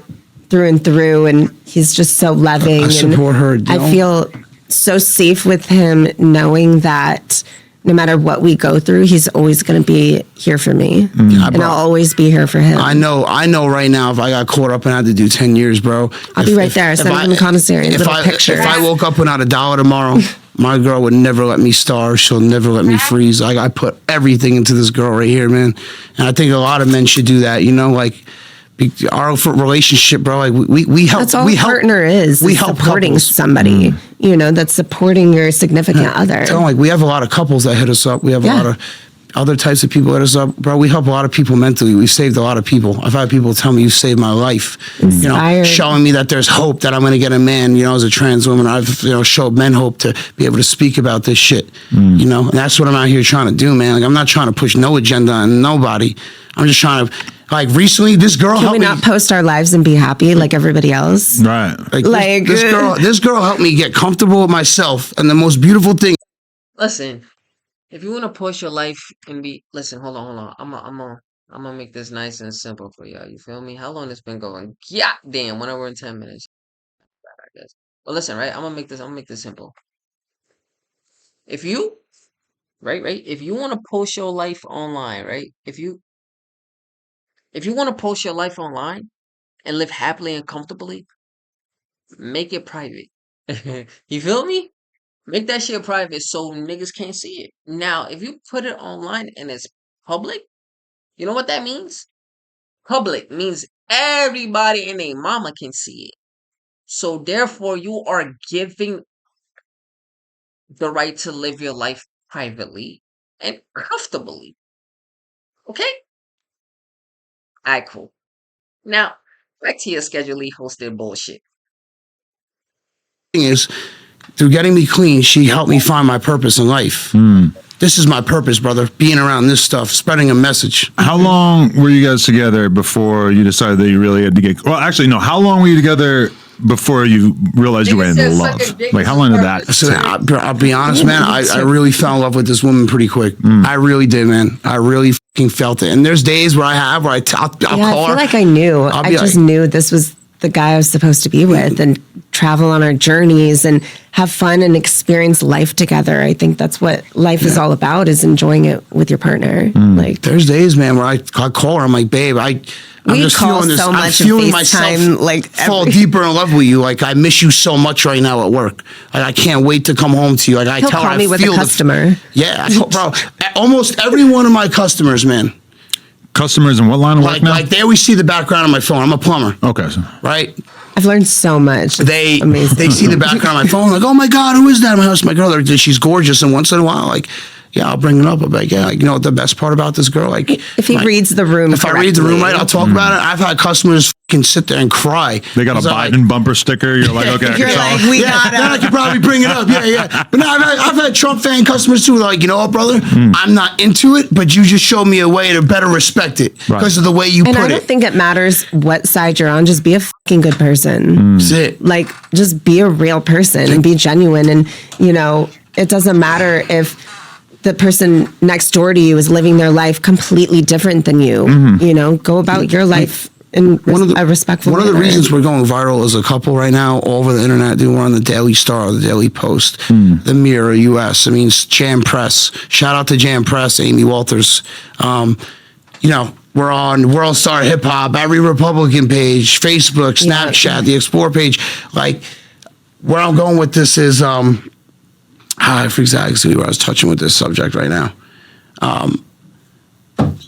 through and through, and he's just so loving. I support her. I feel so safe with him knowing that no matter what we go through, he's always going to be here for me. And I'll always be here for him. I know right now if I got caught up and I had to do 10 years, bro. I'll be right there. Send him the commissary. If I woke up without $1 tomorrow, my girl would never let me starve. She'll never let me freeze. I put everything into this girl right here, man. And I think a lot of men should do that, our relationship, bro. We help. That's all a partner is. We help supporting couples. Somebody. That's supporting your significant other. We have a lot of couples that hit us up. We have a lot of other types of people hit us up, bro. We help a lot of people mentally. We've saved a lot of people. I've had people tell me you saved my life. Inspired. Showing me that there's hope that I'm going to get a man. As a trans woman, I've showed men hope to be able to speak about this shit. And that's what I'm out here trying to do, man. I'm not trying to push no agenda on nobody. I'm just trying to. Recently, this girl helped me. Can we not post our lives and be happy like everybody else? Right. This girl helped me get comfortable with myself, and the most beautiful thing. Listen, if you want to push your life and hold on. I'm gonna make this nice and simple for y'all. You feel me? How long this been going? Yeah, damn, 1 hour and 10 minutes. I guess. Well, listen, right? I'm gonna make this simple. If you, right, if you want to post your life online, right? If you want to post your life online and live happily and comfortably, make it private. You feel me? Make that shit private so niggas can't see it. Now, if you put it online and it's public, you know what that means? Public means everybody and their mama can see it. So therefore, you are giving the right to live your life privately and comfortably. Okay? Alright, cool. Now, back to your schedulely hosted bullshit. Thing is, through getting me clean, she helped me find my purpose in life. This is my purpose, brother. Being around this stuff, spreading a message. How long were you guys together before you decided that you really had to get? Well, actually, no. How long were you together before you realized you were in love? How long did that? So I'll be honest, man. I really fell in love with this woman pretty quick. I really did, man. I really fucking felt it. And there's days where I'll call her. I feel like I knew. I just knew this was the guy I was supposed to be with, and travel on our journeys and have fun and experience life together. I think that's what life is all about, is enjoying it with your partner. There's days, man, where I call her. I'm like, babe, I'm just feeling this. I'm feeling myself fall deeper in love with you. I miss you so much right now at work. I can't wait to come home to you. I He'll tell call her me I with feel a customer. Bro, almost every one of my customers, man. Customers in what line of work now? They always see the background on my phone. I'm a plumber. Okay. Right? I've learned so much. They amazing. see the background on my phone, oh my God, who is that? My girl, she's gorgeous. And once in a while, I'll bring it up. I'm like, you know what the best part about this girl? If he reads the room If correctly. I read the room right, I'll talk about it. I've had customers can sit there and cry. They got a Biden bumper sticker. You're like, okay, I can tell. Then I could probably bring it up. Yeah. But no, I've had Trump fan customers too. Like, you know what, brother? I'm not into it, but you just showed me a way to better respect it because of the way you put it. And I don't think it matters what side you're on. Just be a fucking good person. That's it. Just be a real person and be genuine. And, it doesn't matter if the person next door to you is living their life completely different than you. Go about your life in a respectful One of the manner. reasons we're going viral as a couple right now, all over the internet, dude, we're on the Daily Star, the Daily Post, the Mirror US. I mean, Jam Press. Shout out to Jam Press, Amy Walters. You know, we're on World Star Hip Hop, every Republican page, Facebook, Snapchat, the Explore page. Like, where I'm going with this is, I forget exactly where I was touching with this subject right now.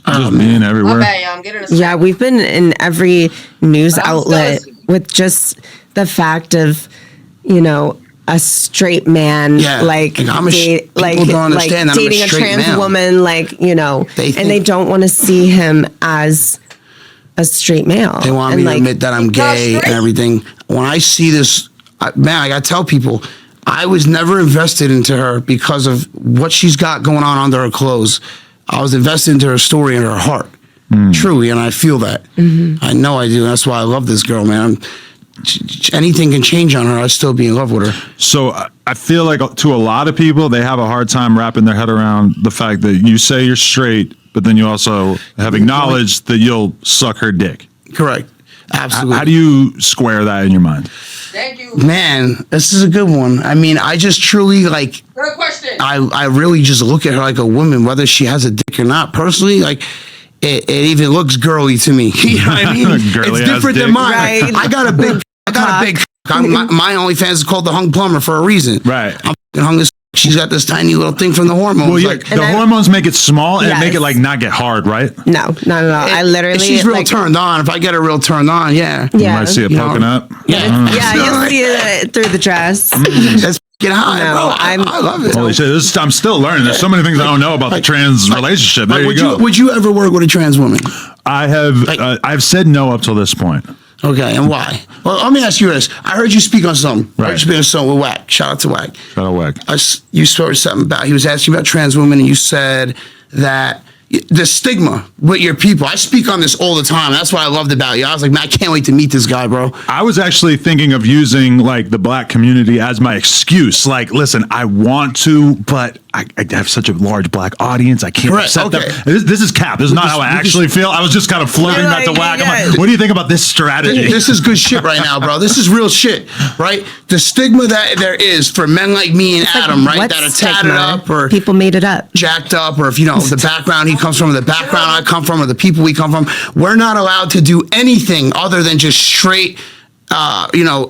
Just being everywhere. Okay, I'm getting a Yeah, we've been in every news outlet with just the fact of, you know, a straight man, like I'm a date, people like, don't like understand that I'm a dating a straight trans male. woman, like, you know, and they don't want to see him as a straight male. They want and me like, to admit that I'm gay and everything. When I see this, man, I gotta tell people, I was never invested into her because of what she's got going on under her clothes. I was invested into her story and her heart, truly, and I feel that. I know I do. That's why I love this girl, man. Anything can change on her. I'd still be in love with her. So I feel like to a lot of people, they have a hard time wrapping their head around the fact that you say you're straight, but then you also have acknowledged that you'll suck her dick. Correct. Absolutely. How do you square that in your mind? Thank you. Man, this is a good one. I mean, I just truly like. Good question. I really just look at her like a woman, whether she has a dick or not. Personally, like it even looks girly to me. You know what I mean? Girly It's ass different than dick. mine. Right. I got a big. My OnlyFans is called the Hung Plumber for a reason. Right. I'm hung this. She's got this tiny little thing from the hormones. Well, yeah, like, the hormones make it small and make it Yes. like not get hard, right? no, not at all. I literally, if she's real like, turned on. If I get her real turned on, yeah. You yeah, might see it You poking know, up. yeah, you'll see it through the dress. Let's get high, No, bro. I love it. Holy shit, I'm still learning. There's so many things I don't know about the trans relationship. There Like, you go. would you ever work with a trans woman? I have I've said no up till this point. Okay, and why? Well, let me ask you this. I heard you speak on something. I heard Right. you speak on something with Wack. Shout out to Wack. Shout out Wack. You spoke something about, he was asking about trans women, and you said that the stigma with your people. I speak on this all the time. That's what I loved about you. I was like, man, I can't wait to meet this guy, bro. I was actually thinking of using like the black community as my excuse. Like, listen, I want to, but I have such a large black audience. I can't upset them. This is cap. This is not how I actually feel. I was just kind of floating that to Wack. I'm like, what do you think about this strategy? This is good shit right now, bro. This is real shit, right? The stigma that there is for men like me and Adam, right, what that are tatted stigma? up or People made it up. jacked up, or if you know the background he comes from, or the background I come from, or the people we come from, we're not allowed to do anything other than just straight,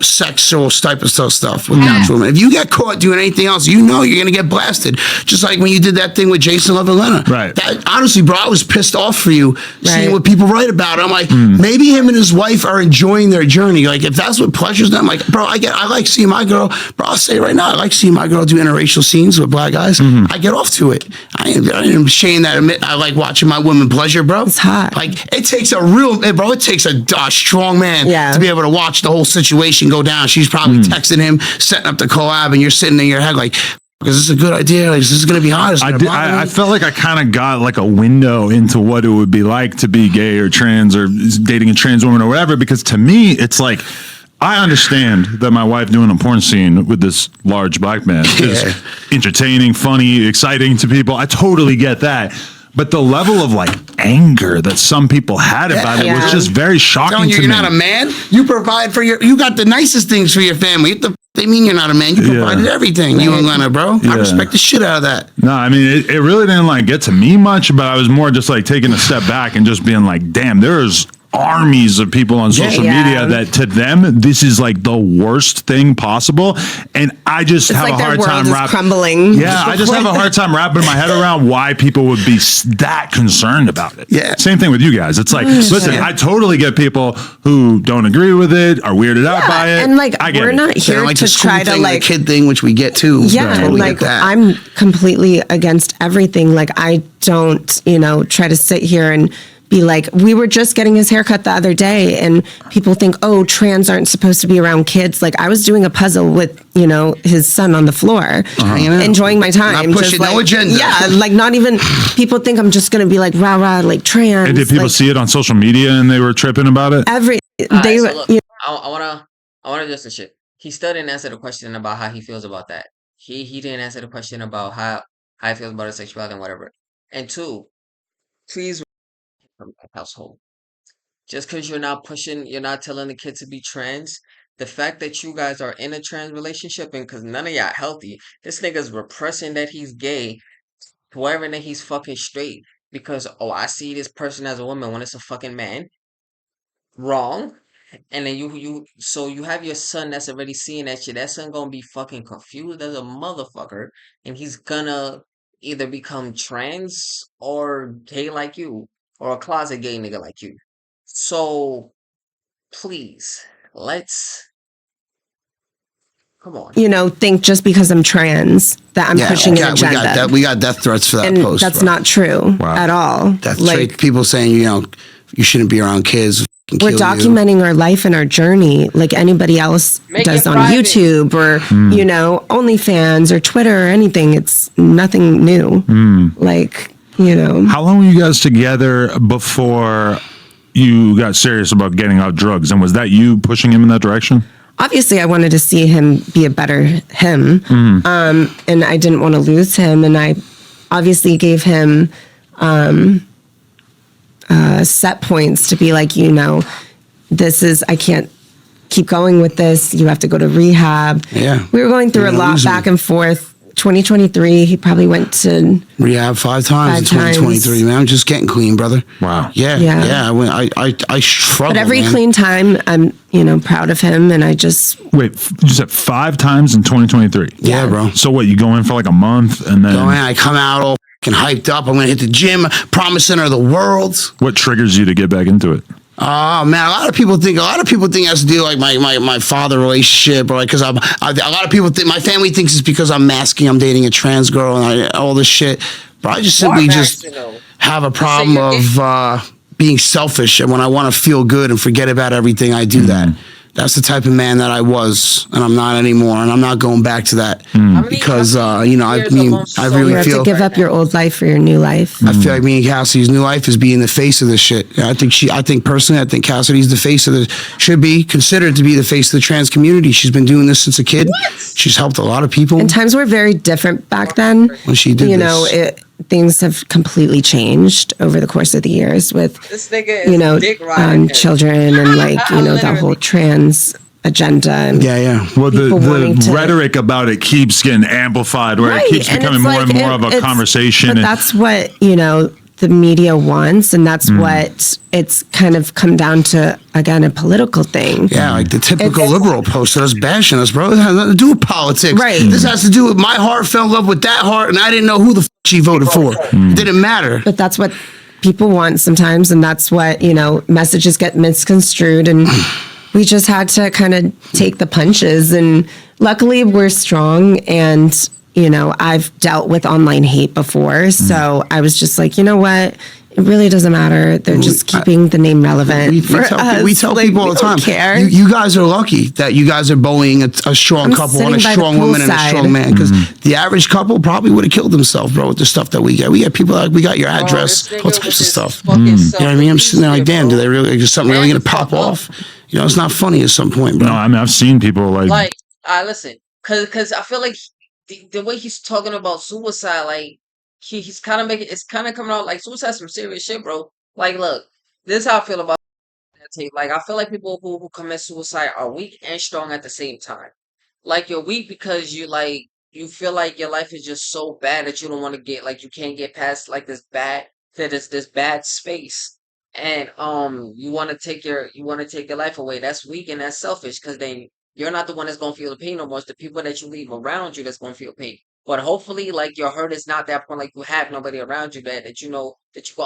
sexual type of stuff with trans women. If you get caught doing anything else, you know you're gonna get blasted. Just like when you did that thing with Jason Levelena. Right. That, honestly, bro, I was pissed off for you seeing Right. what people write about it. I'm like, maybe him and his wife are enjoying their journey. Like, if that's what pleasures them, like, bro, I like seeing my girl. Bro, I'll say it right now, I like seeing my girl do interracial scenes with black guys. I get off to it. I ain't ashamed that admit I like watching my women pleasure, bro. It's hot. Like, it takes it takes a strong man to be able to watch the whole situation go down. She's probably texting him, setting up the collab, and you're sitting in your head like, because this is a good idea. Like, this is going to be hot. I felt like I kind of got like a window into what it would be like to be gay or trans or dating a trans woman or whatever. Because to me, it's like, I understand that my wife doing a porn scene with this large black man is entertaining, funny, exciting to people. I totally get that. But the level of like anger that some people had about it was just very shocking to me. You're not a man. You provide for you got the nicest things for your family. They mean you're not a man. You provided everything. You and Lena, bro. I respect the shit out of that. No, I mean, it really didn't like get to me much, but I was more just like taking a step back and just being like, damn, there's armies of people on social media that to them this is like the worst thing possible, and I just have like a hard time crumbling. Yeah, I just have a hard time wrapping my head around why people would be that concerned about it. Yeah, same thing with you guys. It's like, listen, I totally get people who don't agree with it, are weirded out by it, and like I get we're it. not here like to try to like kid thing, which we get too. Yeah, and totally like get that. I'm completely against everything. Like I don't, try to sit here and be like, we were just getting his haircut the other day, and people think, oh, trans aren't supposed to be around kids. Like I was doing a puzzle with, his son on the floor, enjoying my time. Not pushing no agenda. Yeah, like not even, people think I'm just going to be like, rah, rah, like trans. And did people see it on social media and they were tripping about it? I wanna just a shit. He still didn't answer the question about how he feels about that. He didn't answer the question about how he feels about his sexuality and whatever. And two, please from that household. just because you're not telling the kid to be trans. The fact that you guys are in a trans relationship and because none of y'all healthy, this nigga's repressing that he's gay, swearing that he's fucking straight because, oh, I see this person as a woman when it's a fucking man. Wrong. And then so you have your son that's already seeing that shit. That son gonna be fucking confused as a motherfucker, and he's gonna either become trans or gay like you, or a closet gay nigga like you. So please, let's come on. Think just because I'm trans that I'm pushing an agenda. We got death threats for that and post. that's not true at all. Death threats. People saying you shouldn't be around kids. We're documenting our life and our journey like anybody else does on YouTube or, OnlyFans or Twitter or anything. It's nothing new. How long were you guys together before you got serious about getting out drugs? And was that you pushing him in that direction? Obviously, I wanted to see him be a better him. And I didn't want to lose him. And I obviously gave him set points to be like, I can't keep going with this. You have to go to rehab. Yeah. We were going through a lot back and forth. 2023, he probably went to rehab 5 times in 2023. Man, I'm just getting clean, brother. Wow. Yeah. I struggle. But every man. clean time, I'm proud of him, and I just wait. You said 5 times in 2023. Yeah, bro. So what? You go in for like a month, and then I come out all hyped up. I'm gonna hit the gym, promising her the world. What triggers you to get back into it? Oh man, a lot of people think it has to do like my father relationship, or like because a lot of people think my family thinks it's because I'm masking, I'm dating a trans girl and all this shit. But I just simply have a problem of being selfish, and when I want to feel good and forget about everything, I do that. That's the type of man that I was, and I'm not anymore, and I'm not going back to that because I really have feel to give up your old life for your new life. I feel like me and Cassidy's new life is being the face of this shit. I think Cassidy's the face of should be considered to be the face of the trans community. She's been doing this since a kid. What? She's helped a lot of people. And times were very different back then. When she did this. Things have completely changed over the course of the years with, children and the whole trans agenda. And Well, the rhetoric about it keeps getting amplified, where it keeps becoming more and more of a conversation. But that's what, the media wants, and that's what it's kind of come down to, again, a political thing. Yeah, like the typical liberal posted us bashing us, bro. It has nothing to do with politics. Right. This has to do with my heart fell in love with that heart, and I didn't know who the she voted for. It didn't matter. But that's what people want sometimes, and that's what, messages get misconstrued, and we just had to kind of take the punches, and luckily we're strong, and I've dealt with online hate before, so I was just like, you know what? It really doesn't matter. They're just keeping the name relevant. We tell people all the time. Care. You guys are lucky that you guys are bullying a strong couple and a strong woman and a strong man. Because the average couple probably would have killed themselves, bro, with the stuff that we get. We get people like, we got your address, all types of stuff. You know what I mean? I'm sitting there like, damn, is something really going to pop off? It's not funny at some point, bro. No, I mean, I've seen people like listen, because I feel like the way he's talking about suicide, like he's kind of it's kind of coming out like suicide's some serious shit, bro. Like, look, this is how I feel about that tape. Like, I feel like people who commit suicide are weak and strong at the same time. Like, you're weak because you feel like your life is just so bad that you don't want to you can't get past like this bad space. And you want to take your life away. That's weak and that's selfish, because then you're not the one that's gonna feel the pain no more. It's the people that you leave around you that's gonna feel pain. But hopefully, like, your hurt is not that point. Like, you have nobody around you that you gonna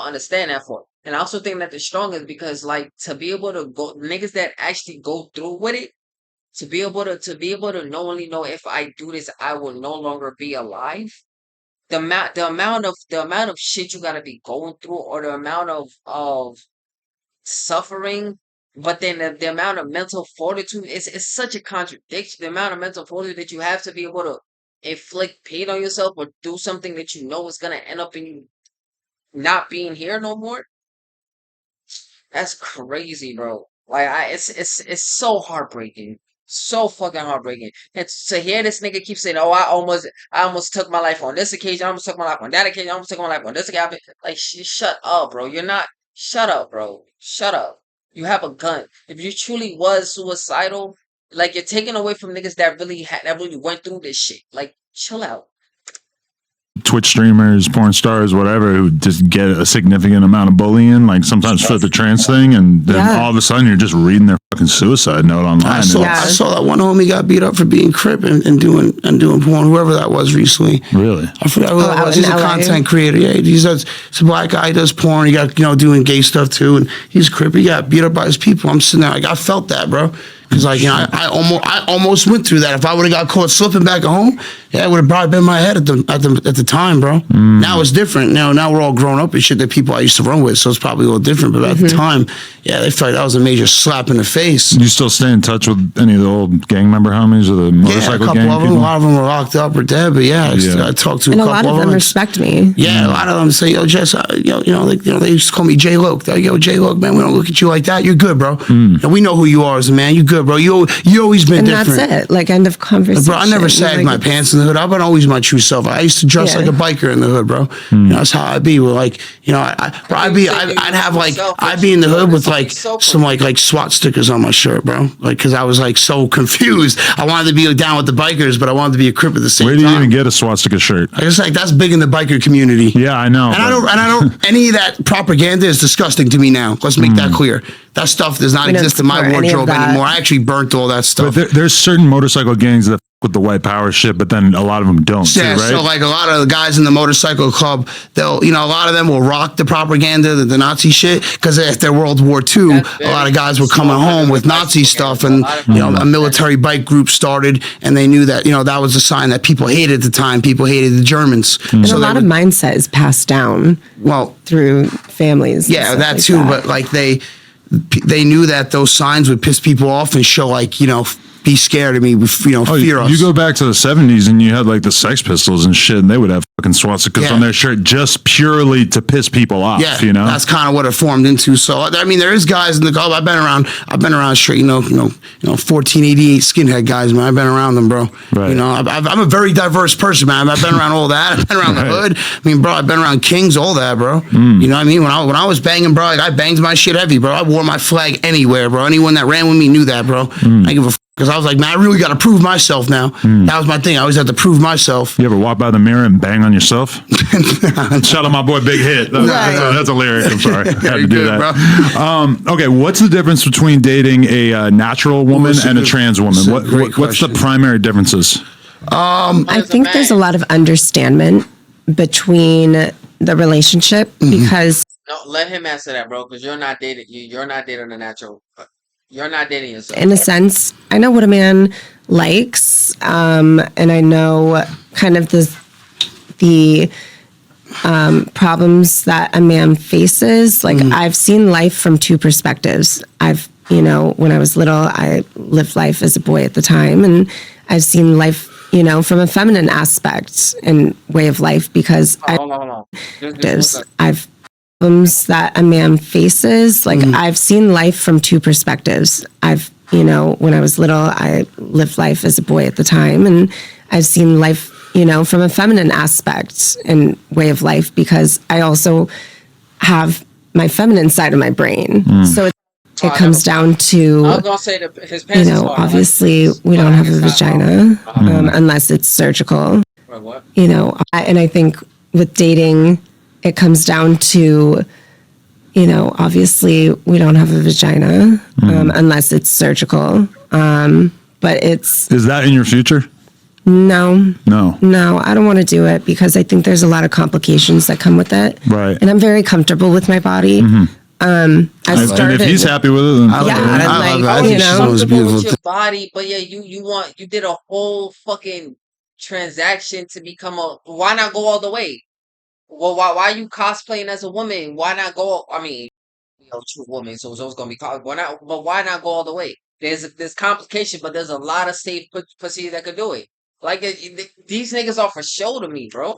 understand that for. And I also think that the strong is because, like, to be able to go niggas that actually go through with it, to be able to knowingly know, if I do this, I will no longer be alive. The amount of shit you gotta be going through, or the amount of suffering, but then the amount of mental fortitude, it's such a contradiction. The amount of mental fortitude that you have to be able to inflict pain on yourself or do something that you know is gonna end up in you not being here no more. That's crazy, bro. Like, it's so heartbreaking. So fucking heartbreaking. And to hear this nigga keep saying, "Oh, I almost took my life on this occasion. I almost took my life on that occasion. I almost took my life on this occasion." Like, shut up, bro. You're not. Shut up, bro. Shut up. You have a gun. If you truly was suicidal, like you're taking away from niggas that really went through this shit. Like, chill out. Twitch streamers, porn stars, whatever, who just get a significant amount of bullying, like sometimes for the trans thing, and then all of a sudden you're just reading their fucking suicide note online. I saw that one homie got beat up for being Crip and doing porn, whoever that was recently. Really? I forgot who that was. He's a content creator. Yeah, he's a black guy. He does porn. He got doing gay stuff too, and he's Crip. He got beat up by his people. I'm sitting there like I felt that, bro. Because like I almost went through that. If I would have got caught slipping back at home, it would have probably been my head at the time, bro. Now it's different. Now we're all grown up and shit. The people I used to run with, so it's probably a little different. But at the time, they felt like that was a major slap in the face. You still stay in touch with any of the old gang member homies or the motorcycle gang people? A lot of them are locked up or dead. But I talked to a couple of them. And a lot of them respect me. Yeah, a lot of them say, "Yo, Jess, they used to call me J Loke. Yo, J Loke, man, we don't look at you like that. You're good, bro. And we know who you are as a man. You good, bro. You always been different." And that's it. Like, end of conversation. Bro, I never sagged my pants in the hood. I've been always my true self. I used to dress like a biker in the hood, bro. That's how I'd be. With like, I'd be in the hood with like some like SWAT stickers on my shirt, bro. Like, cause I was like so confused. I wanted to be down with the bikers, but I wanted to be a Crip at the same time. Where do you even get a swastika shirt? I just like that's big in the biker community. Yeah, I know. And I don't. Any of that propaganda is disgusting to me now. Let's make that clear. That stuff does not exist in my wardrobe anymore. I actually burnt all that stuff. But there's certain motorcycle gangs that with the white power shit, but then a lot of them don't. Yeah, too, right? so like a lot of the guys in the motorcycle club, they'll, a lot of them will rock the propaganda, the Nazi shit, because after World War II, a lot of guys were coming home with Nazi stuff, and a military bike group started, and they knew that that was a sign that people hated at the time. People hated the Germans. And so a lot of mindset is passed down. Through families. Yeah, that too. But like they knew that those signs would piss people off and show like be scared of me, fear us. You go back to the 70s and you had like the Sex Pistols and shit, and they would have fucking swastikas on their shirt just purely to piss people off. Yeah, that's kind of what it formed into. So I mean, there is guys in the club. I've been around straight, 1488 skinhead guys, man. I've been around them, bro. Right. I'm a very diverse person, man. I've been around all that. I've been around the hood. I mean, bro, I've been around kings, all that, bro. You know what I mean? When I was banging, bro, like, I banged my shit heavy, bro. I wore my flag anywhere, bro. Anyone that ran with me knew that, bro. I give a because I was like, man, I really got to prove myself now. That was my thing. I always had to prove myself. You ever walk by the mirror and bang on yourself? Shout out my boy Big Hit. That's a lyric. I'm sorry. I had to do that. Okay, what's the difference between dating a natural woman and a trans woman? What's the primary differences? I think there's a lot of understanding between the relationship because... No, let him answer that, bro, because you're not dating. You're not dating a natural... You're not dating yourself. In a sense, I know what a man likes, and I know kind of the problems that a man faces. Like I've seen life from two perspectives. When I was little, I lived life as a boy at the time, and I've seen life, from a feminine aspect and way of life because hold on. I've problems that a man faces. Like I've seen life from two perspectives. When I was little, I lived life as a boy at the time, and I've seen life, from a feminine aspect and way of life because I also have my feminine side of my brain. So it comes down to, I was gonna say his pants obviously we don't have a vagina unless it's surgical. What? And I think with dating, it comes down to, obviously we don't have a vagina unless it's surgical. But Is that in your future? No, No, I don't want to do it because I think there's a lot of complications that come with it. Right. And I'm very comfortable with my body. And if he's happy with it, then I love it. Comfortable with your body, but yeah, you did a whole fucking transaction to become why not go all the way? Well, why are you cosplaying as a woman? Why not go? I mean, true woman, so it's always gonna be why not go all the way? There's complication, but there's a lot of safe pussy that could do it. Like these niggas are for show to me, bro.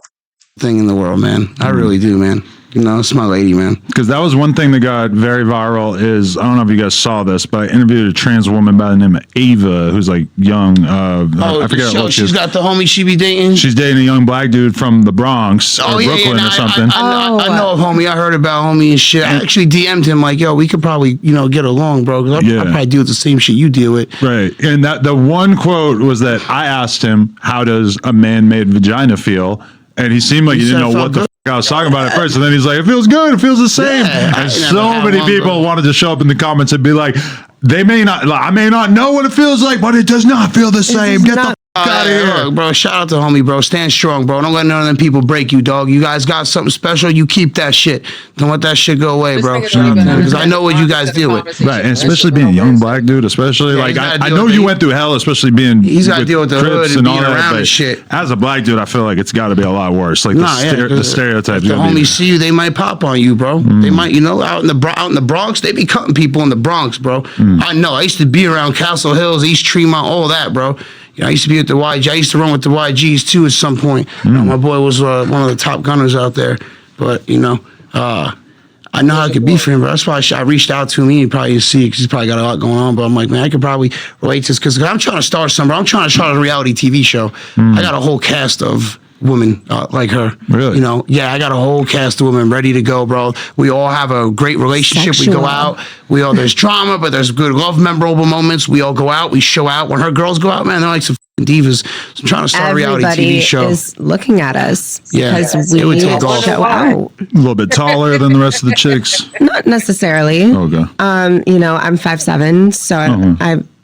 thing in the world, man. I really do, man. You know, it's my lady, man. Because that was one thing that got very viral is, I don't know if you guys saw this, but I interviewed a trans woman by the name of Ava, who's like young. I forget what she's got the homie she be dating. She's dating a young black dude from the Bronx or Brooklyn or something. I know of homie. I heard about homie and shit. I actually DM'd him like, yo, we could probably, get along, bro. Because I probably deal with the same shit you deal with. Right. And that the one quote was that I asked him, how does a man-made vagina feel? And he seemed like he didn't know what the I was talking about it first, and then he's like, it feels good, it feels the same. And so many people wanted to show up in the comments and be like, I may not know what it feels like, but it does not feel the same. Get the fuck out of here. Look, bro, shout out to homie, bro. Stand strong, bro. Don't let none of them people break you, dog. You guys got something special, you keep that shit. Don't let that shit go away, bro. Because I know what you guys deal with. Right, and especially being a young black dude, especially. Like, I know you went through hell, especially being he's got to deal with the hood and being around and shit. As a black dude, I feel like it's got to be a lot worse. Like, the stereotypes. The homies see you, they might pop on you, bro. They might, out in the Bronx, they be cutting people in the Bronx, bro. I know. I used to be around Castle Hills, East Tremont, all that, bro. I used to be at the YG. I used to run with the YGs too at some point. My boy was one of the top gunners out there. But I know how it could be for him. But that's why I reached out to him. He probably didn't see it because he's probably got a lot going on. But I'm like, man, I could probably relate to this because I'm trying to start something. I'm trying to start a reality TV show. I got a whole cast of women like her. Really? I got a whole cast of women ready to go, bro. We all have a great relationship. Sexual. We go out. There's drama, but there's good love, memorable moments. We all go out. We show out. When her girls go out, man, they're like some divas. So I'm trying to start a reality TV show. Everybody is looking at us because it would we take off. show out. A little bit taller than the rest of the chicks. Not necessarily. Okay. I'm 5'7", so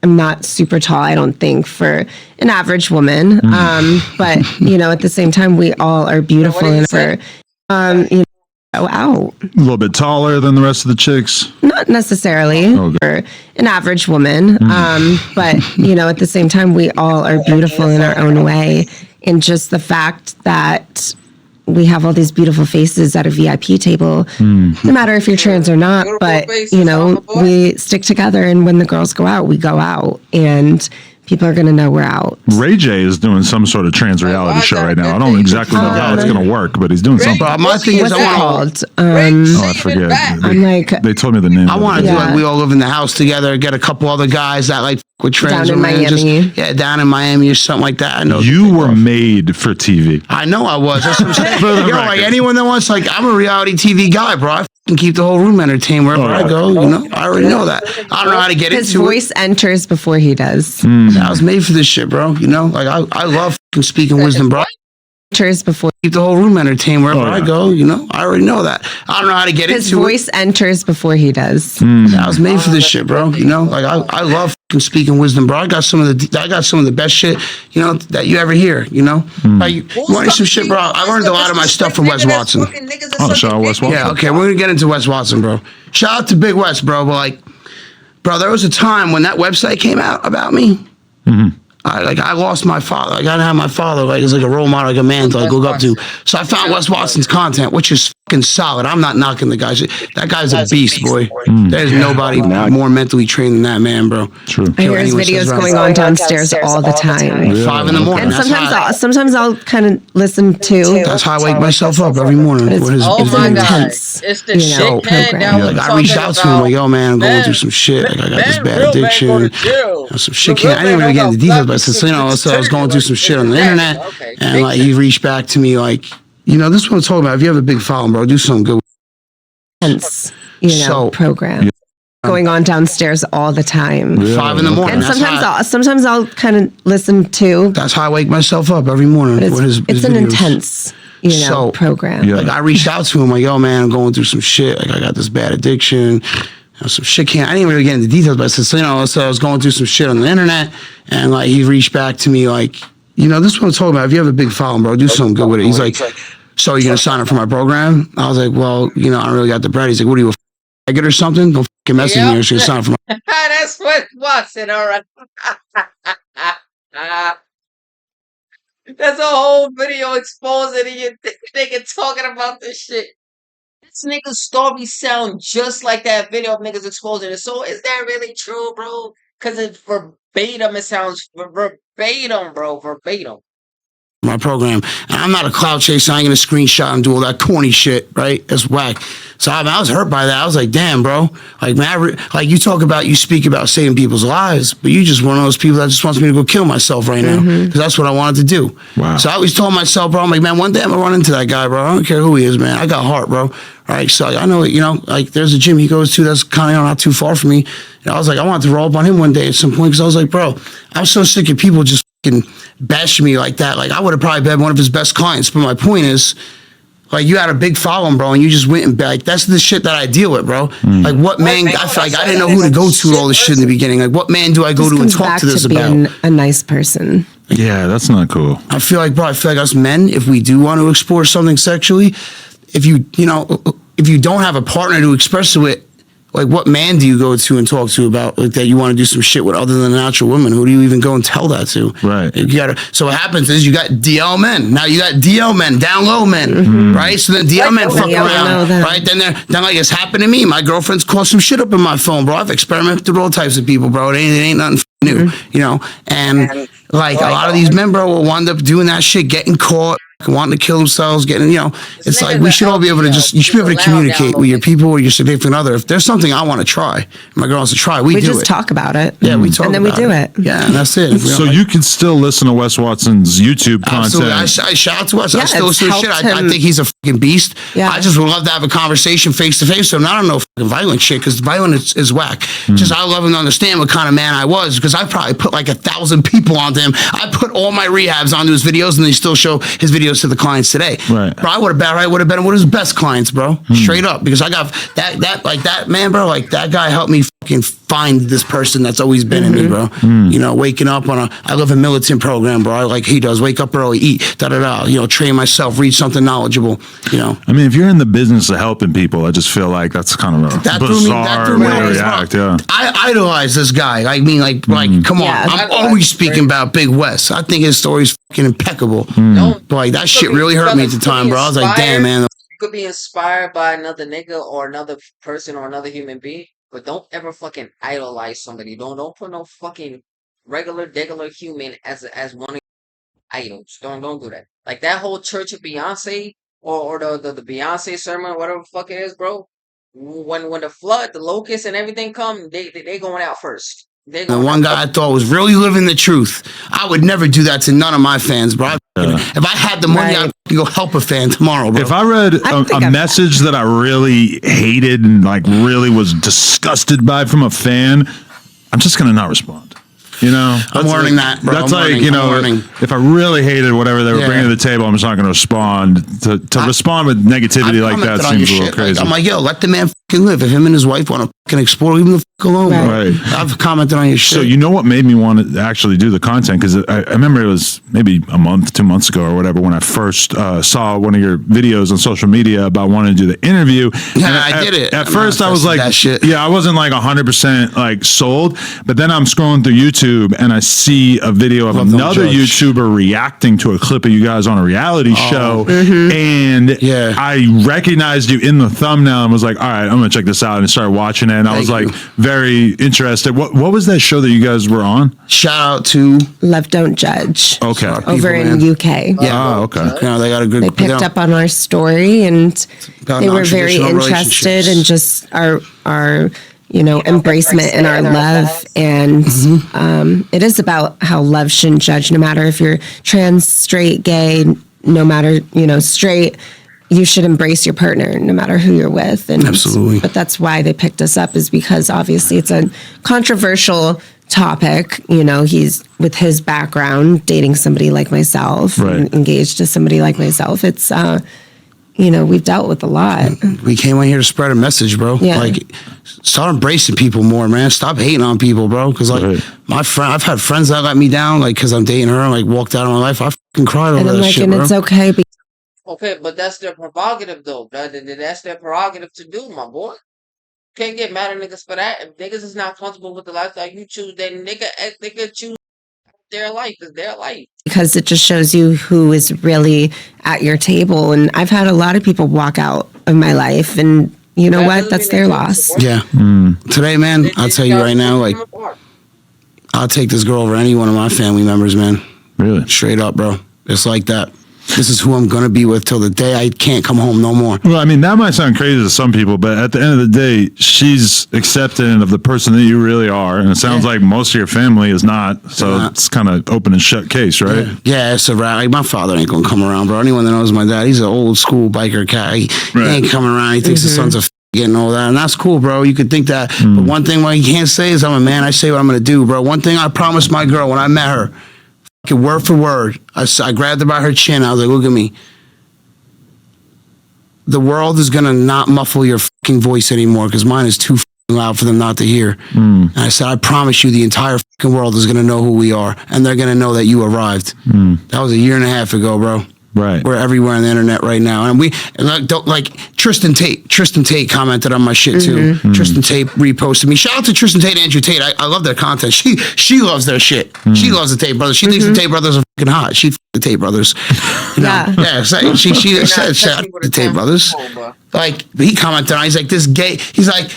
I'm not super tall, I don't think, for an average woman. But at the same time, we all are beautiful and for go out. A little bit taller than the rest of the chicks. Not necessarily for an average woman. But at the same time, we all are beautiful in our own way. And just the fact that we have all these beautiful faces at a VIP table, no matter if you're trans or not, but we stick together, and when the girls go out, we go out, and people are going to know we're out. Ray J is doing some sort of trans reality show right now. I don't exactly know how it's going to work, but he's doing something. My thing is, I forget. I'm like, they told me the name. I want to do like we all live in the house together, get a couple other guys that like with trans down in Miami. down in Miami or something like that. I know you were made for TV. I know I was. That's what I'm saying. Like anyone that wants, like, I'm a reality TV guy, bro. I can keep the whole room entertained wherever I go. I already know that. I don't know how to get his into voice enters before he does. I was made for this shit, bro. Like I love speaking wisdom, bro. Enters before keep the whole room entertained wherever I go. I already know that. I don't know how to get into it. His voice enters before he does. I was made for this shit, bro. Like I love speaking wisdom, bro. I got some of the best shit, that you ever hear. Like you want some shit, bro. I learned a lot of my stuff from Wes Watson. Oh, shout out Wes Watson. Yeah, okay, we're gonna get into Wes Watson, bro. Shout out to Big West, bro. But bro, there was a time when that website came out about me. I lost my father. I gotta have my father as like a role model, like a man to look up to. So I found Wes Watson's content, which is fucking solid. I'm not knocking the guy. That guy's a beast, boy. There's nobody more mentally trained than that man, bro. True. I hear his videos going on downstairs all the time. Really? 5 in the morning. And sometimes I'll kind of listen to. That's how I wake myself up every morning. It's an intense, it's the shit program. Like I reached out to him, like, yo, man, I'm going through some shit. Like I got this bad addiction. Some shit. I didn't really get into details, but so I was going through some shit on the internet, and like he reached back to me, like, this is what I'm talking about. If you have a big following, bro, do something good. Intense, program. Going on downstairs all the time. 5 in the morning. And sometimes I'll kind of listen to. That's how I wake myself up every morning. It's an intense, program. Like I reached out to him, like, yo, man, I'm going through some shit. Like I got this bad addiction. Some shit I didn't really get into details, but I was going through some shit on the internet, and like he reached back to me, like, this is what I'm talking about. If you have a big following, bro, do something good with it. He's like, so you're gonna sign up for my program? I was like, well, I don't really got the bread. He's like, what are you, a faggot or something? Don't fucking message me. You're gonna sign up for my. That's what Watson. All right. That's a whole video exposing you nigga talking about this shit. This nigga's story sound just like that video of niggas exposing it. So is that really true, bro? Because it's verbatim. It sounds verbatim, bro. Verbatim. my program. And I'm not a cloud chaser. I ain't gonna screenshot and do all that corny shit, right? That's whack. So I was hurt by that. I was like, damn, bro. Like, man, like you speak about saving people's lives, but you just one of those people that just wants me to go kill myself right now. Because that's what I wanted to do. Wow. So I always told myself, bro, I'm like, man, one day I'm gonna run into that guy, bro. I don't care who he is, man. I got heart, bro. Right. So I know, like there's a gym he goes to that's kind of not too far from me. And I was like, I wanted to roll up on him one day at some point because I was like, bro, I'm so sick of people just fucking bashing me like that. Like I would have probably been one of his best clients. But my point is, like, you had a big following, bro, and you just went and like that's the shit that I deal with, bro. Like what man? I feel like I didn't know who to go to with all this shit in the beginning. Like what man do I go to and talk to this about? Being a nice person. Yeah, that's not cool. I feel like us men, if we do want to explore something sexually, if you don't have a partner to express it with, like what man do you go to and talk to about like that you want to do some shit with other than a natural woman? Who do you even go and tell that to? Right. So what happens is you got DL men. Now you got DL men, down low men, right? So then DL men fuck around, right? Then like it's happened to me. My girlfriend's caught some shit up in my phone, bro. I've experimented with all types of people, bro. It ain't nothing new, And like a lot of these men, bro, will wind up doing that shit, getting caught, wanting to kill themselves, it's like we should all be able to you should be able to communicate with your people or your significant other. If there's something I want to try, my girl wants to try, we do just it. talk about it. Yeah, we talk and then about we do it. Yeah, and that's it. So you can still listen to Wes Watson's YouTube content. Absolutely. I shout out to Wes. I Yeah, still listen to it's shit. I helped him. think he's a fucking beast. Yeah. I just would love to have a conversation face to face. So I don't know fucking violent shit because violent is whack. Just I love him to understand what kind of man I was because I probably put like 1,000 people onto him. I put all my rehabs onto his videos and they still show his videos to the clients today. Right. Bro, I would have been one of his best clients, bro. Straight up. Because I got that man, bro, like that guy helped me fucking find this person that's always been in me, bro. Waking up I live a militant program, bro. Like he does. Wake up early, eat, train myself, read something knowledgeable, I mean, if you're in the business of helping people, I just feel like that's kind of a bizarre way to react. Yeah. I idolize this guy. I mean, come on. Yeah. I'm always speaking about Big Wes. I think his story's fucking impeccable. But like that shit really hurt me at the time, bro. I was like, damn, man. You could be inspired by another nigga or another person or another human being, but don't ever fucking idolize somebody. Don't put no fucking regular human as one of your idols. Don't do that. Like that whole Church of Beyonce or the Beyonce sermon, whatever the fuck it is, bro. When the flood, the locusts and everything come, they going out first. The one guy I thought was really living the truth. I would never do that to none of my fans, bro. If I had the money, I'd go help a fan tomorrow, bro. If I read a message that I really hated and like really was disgusted by from a fan, I'm just gonna not respond. I'm learning that, bro. That's if I really hated whatever they were bringing to the table, I'm just not going to respond. To respond with negativity like that seems a little crazy. I'm like, yo, let the man fucking live. If him and his wife want to fucking explore, leave him the fuck alone, bro. Right. I've commented on your shit. So you know what made me want to actually do the content? Because I remember it was maybe a month, 2 months ago or whatever when I first saw one of your videos on social media about wanting to do the interview. Yeah, I did it. At first I was like, I wasn't like 100% like sold, but then I'm scrolling through YouTube and I see a video of another YouTuber reacting to a clip of you guys on a reality show. And I recognized you in the thumbnail and was like, all right, I'm going to check this out, and started watching it. And I was like very interested. What was that show that you guys were on? Shout out to Love Don't Judge. Okay. Over in UK. Yeah. Oh, okay. They got a good. They picked up on our story and they were very interested in just our embracement and our love. And it is about how love shouldn't judge, no matter if you're trans, straight, gay, no matter, straight. You should embrace your partner no matter who you're with. And absolutely. But that's why they picked us up, is because obviously it's a controversial topic. He's, with his background, dating somebody like myself, engaged to somebody like myself. It's, we've dealt with a lot. We came on here to spread a message, bro. Yeah. Like, start embracing people more, man. Stop hating on people, bro. Because I've had friends that let me down, like, because I'm dating her and like walked out of my life. I fucking cried over that shit, and bro. it's okay. Okay, but that's their prerogative, though. That's their prerogative to do, my boy. Can't get mad at niggas for that. If niggas is not comfortable with the lifestyle you choose, then nigga choose their life. It's their life. Because it just shows you who is really at your table. And I've had a lot of people walk out of my life, and you know what? That's their loss. Yeah. Today, man, I'll tell you right now, like, I'll take this girl over any one of my family members, man. Really? Straight up, bro. It's like that. This is who I'm going to be with till the day I can't come home no more. Well, I mean, that might sound crazy to some people, but at the end of the day, she's accepting of the person that you really are. And it sounds like most of your family is not. So it's kind of open and shut case, right? Yeah, it's a wrap. Like, my father ain't going to come around, bro. Anyone that knows my dad, he's an old school biker cat. He ain't coming around. He thinks his son's a getting all that. And that's cool, bro. You could think that. But one thing what you can't say is I'm a man. I say what I'm going to do, bro. One thing I promised my girl when I met her, word for word, I grabbed her by her chin. I was like, look at me. The world is going to not muffle your fucking voice anymore because mine is too fucking loud for them not to hear. And I said, I promise you the entire fucking world is going to know who we are and they're going to know that you arrived. That was 1.5 years ago, bro. Right. We're everywhere on the internet right now. And Tristan Tate commented on my shit too. Tristan Tate reposted me. Shout out to Tristan Tate and Andrew Tate. I love their content. She loves their shit. She loves the Tate brothers. She thinks the Tate brothers are fucking hot. She the Tate brothers. You know? Yeah. She said shout out to the Tate brothers. Like, he commented on, he's like, this gay, he's like,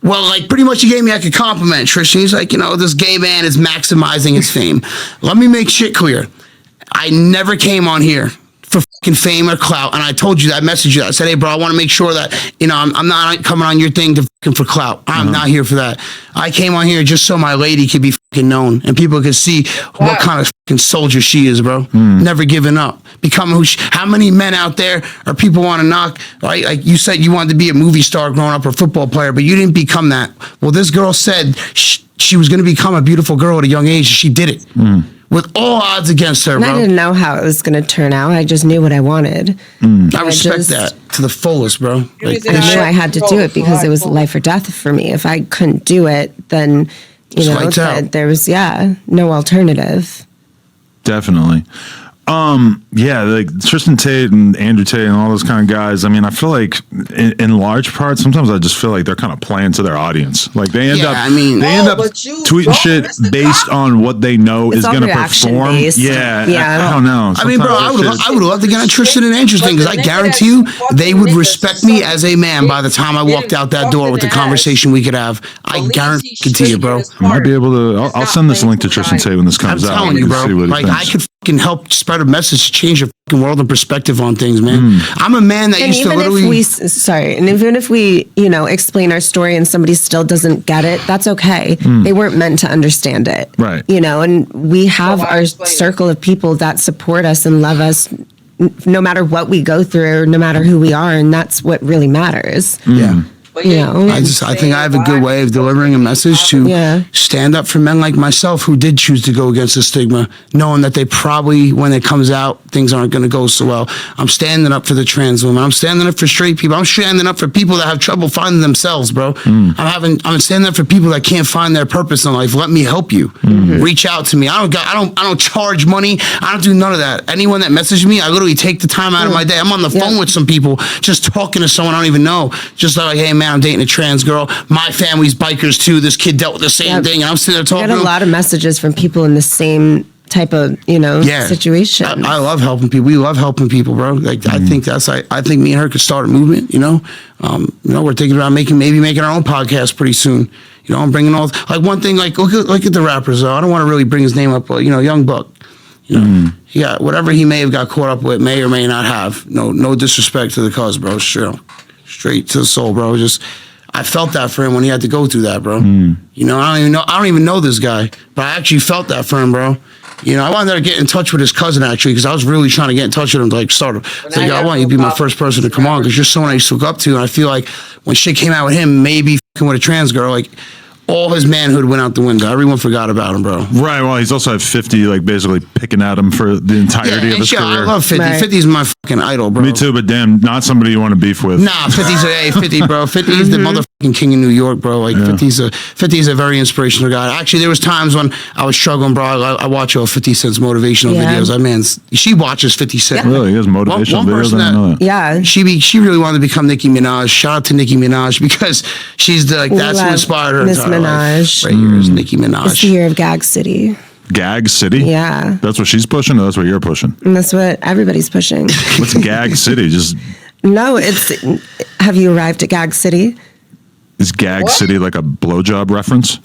well, like, pretty much he gave me like a compliment, Tristan. He's like, this gay man is maximizing his fame. Let me make shit clear. I never came on here for fucking fame or clout, and I told you that, I messaged you that. I said, hey, bro, I want to make sure that, I'm not coming on your thing to fucking for clout. I'm not here for that. I came on here just so my lady could be fucking known, and people could see what kind of fucking soldier she is, bro. Never giving up. Becoming who how many men out there or people want to knock, right? Like, you said you wanted to be a movie star growing up or a football player, but you didn't become that. Well, this girl said she was going to become a beautiful girl at a young age, and she did it. With all odds against her, and bro. I didn't know how it was going to turn out. I just knew what I wanted. I respect that to the fullest, bro. Like, I knew I had to do it because it was life or death for me. If I couldn't do it, then, there was, no alternative. Definitely. Yeah, like Tristan Tate and Andrew Tate and all those kind of guys. I mean, I feel like in large part, sometimes I just feel like they're kind of playing to their audience. Like they end up tweeting shit based on what they know is going to perform. Yeah, I don't know. I mean, bro, I would love to get on Tristan and Andrew's thing because I guarantee you they would respect me as a man by the time I walked out that door with the conversation we could have. I guarantee you, bro. I might be able to. I'll send this link to Tristan Tate when this comes out. I'm telling you, bro. Like, I could fucking help spread a message to change your fucking world and perspective on things, man. I'm a man that used to literally. Even if we, explain our story and somebody still doesn't get it, that's okay. They weren't meant to understand it. Right. And we have our circle of people that support us and love us no matter what we go through, no matter who we are. And that's what really matters. Yeah. I think I have a good way of delivering a message to stand up for men like myself who did choose to go against the stigma, knowing that they probably, when it comes out, things aren't going to go so well. I'm standing up for the trans women. I'm standing up for straight people. I'm standing up for people that have trouble finding themselves, bro. I'm standing up for people that can't find their purpose in life. Let me help you. Reach out to me. I don't charge money. I don't do none of that. Anyone that messages me, I literally take the time out of my day. I'm on the phone with some people, just talking to someone I don't even know. Just like, hey, man, I'm dating a trans girl. My family's bikers too. This kid dealt with the same thing. And I'm sitting there talking. I got a lot of messages from people in the same type of, situation. I love helping people. We love helping people, bro. Like, I think me and her could start a movement, we're thinking about making our own podcast pretty soon. I'm bringing all, like, one thing, like, look at the rappers, though. I don't want to really bring his name up, but, Young Buck. Yeah, whatever he may have got caught up with may or may not have. No disrespect to the cause, bro. Straight to the soul, bro. I felt that for him when he had to go through that, bro. I don't even know this guy, but I actually felt that for him, bro. I wanted to get in touch with his cousin, actually, because I was really trying to get in touch with him to, like, start him. Like, I want you to be my first person to come on, because you're someone I used to look up to, and I feel like when shit came out with him, maybe fucking with a trans girl, like, all his manhood went out the window. Everyone forgot about him, bro. Right. Well, he's also had 50, like, basically picking at him for the entirety of his career. I love 50. Right. 50's my fucking idol, bro. Me too, but damn, not somebody you want to beef with. Nah, 50, bro. 50 is the motherfucking king in New York, bro. Like, 50's a very inspirational guy. Actually, there was times when I was struggling, bro. I watch all 50 Cent's motivational videos. That man's, she watches 50 Cent. Yeah. Really? He has motivational videos? She really wanted to become Nicki Minaj. Shout out to Nicki Minaj, because she's that's who inspired her. Miss Minaj. Right here is Nicki Minaj. It's the year of Gag City. Gag City? Yeah. That's what she's pushing, or that's what you're pushing? And that's what everybody's pushing. What's Gag City? No, have you arrived at Gag City? Is Gag City like a blowjob reference?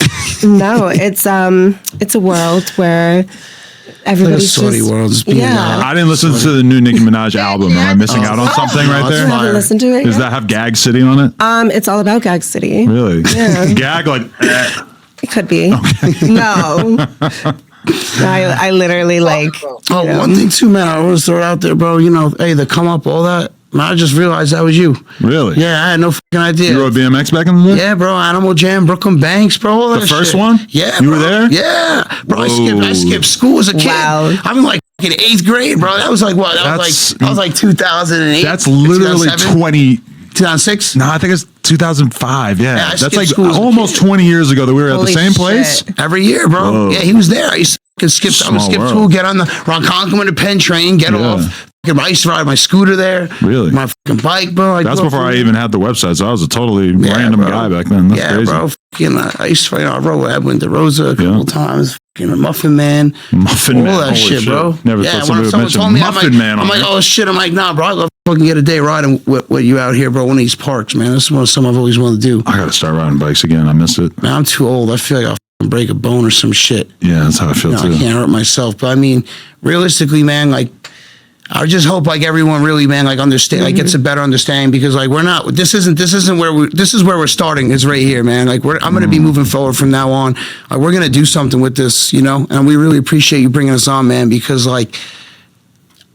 No, it's a world where everybody's sorty just, world. Just being I didn't listen to the new Nicki Minaj album. Am I missing out on something right there? You haven't listened to it Does yet? that have Gag City on it? It's all about Gag City. Really? Yeah. Gag like. It could be. No. I literally like. One thing too, man. I always throw it out there, bro. Hey, the come up, all that. Man, I just realized that was you. Really? Yeah, I had no fucking idea. You rode BMX back in the day? Yeah, bro. Animal Jam, Brooklyn Banks, bro. All The that first shit. one? Yeah, You bro. were there? Yeah, bro. I Whoa. skipped school as a kid. Wow. I'm in like fucking 8th grade, bro. That was like what? That was like 2008. That's literally 20. 2006. No, I think it's 2005. Yeah, I that's skipped like school as a almost kid. 20 years ago that we were at the Holy same place. shit. Every year, bro. Whoa. Yeah, he was there. I used to skip. I would Small skip world. school, get on the Ronkonkoma to Penn train, get Yeah. off. I used to ride my scooter there. Really? My fucking bike, bro. That's before I even had the website, so I was a totally random bro. guy back then. That's Yeah, crazy. bro. I used to, I rode with Edwin DeRosa a couple times. Fucking Muffin Man. Muffin all Man. that Holy shit, bro. Never Yeah, thought when somebody would someone mention told me, Muffin Man I'm on like, there. oh shit. I'm like, nah, bro. I'd love to fucking get a day riding with you out here, bro. One of these parks, man. This is something I've always wanted to do. I got to start riding bikes again. I miss it. Man, I'm too old. I feel like I'll fucking break a bone or some shit. Yeah, that's how I feel I too. can't hurt myself. But I mean, realistically, man, like, I just hope like everyone really, man, like understand, like gets a better understanding because like this isn't where this is where we're starting. It's right here, man. Like I'm gonna be moving forward from now on. Like we're gonna do something with this, and we really appreciate you bringing us on, man, because like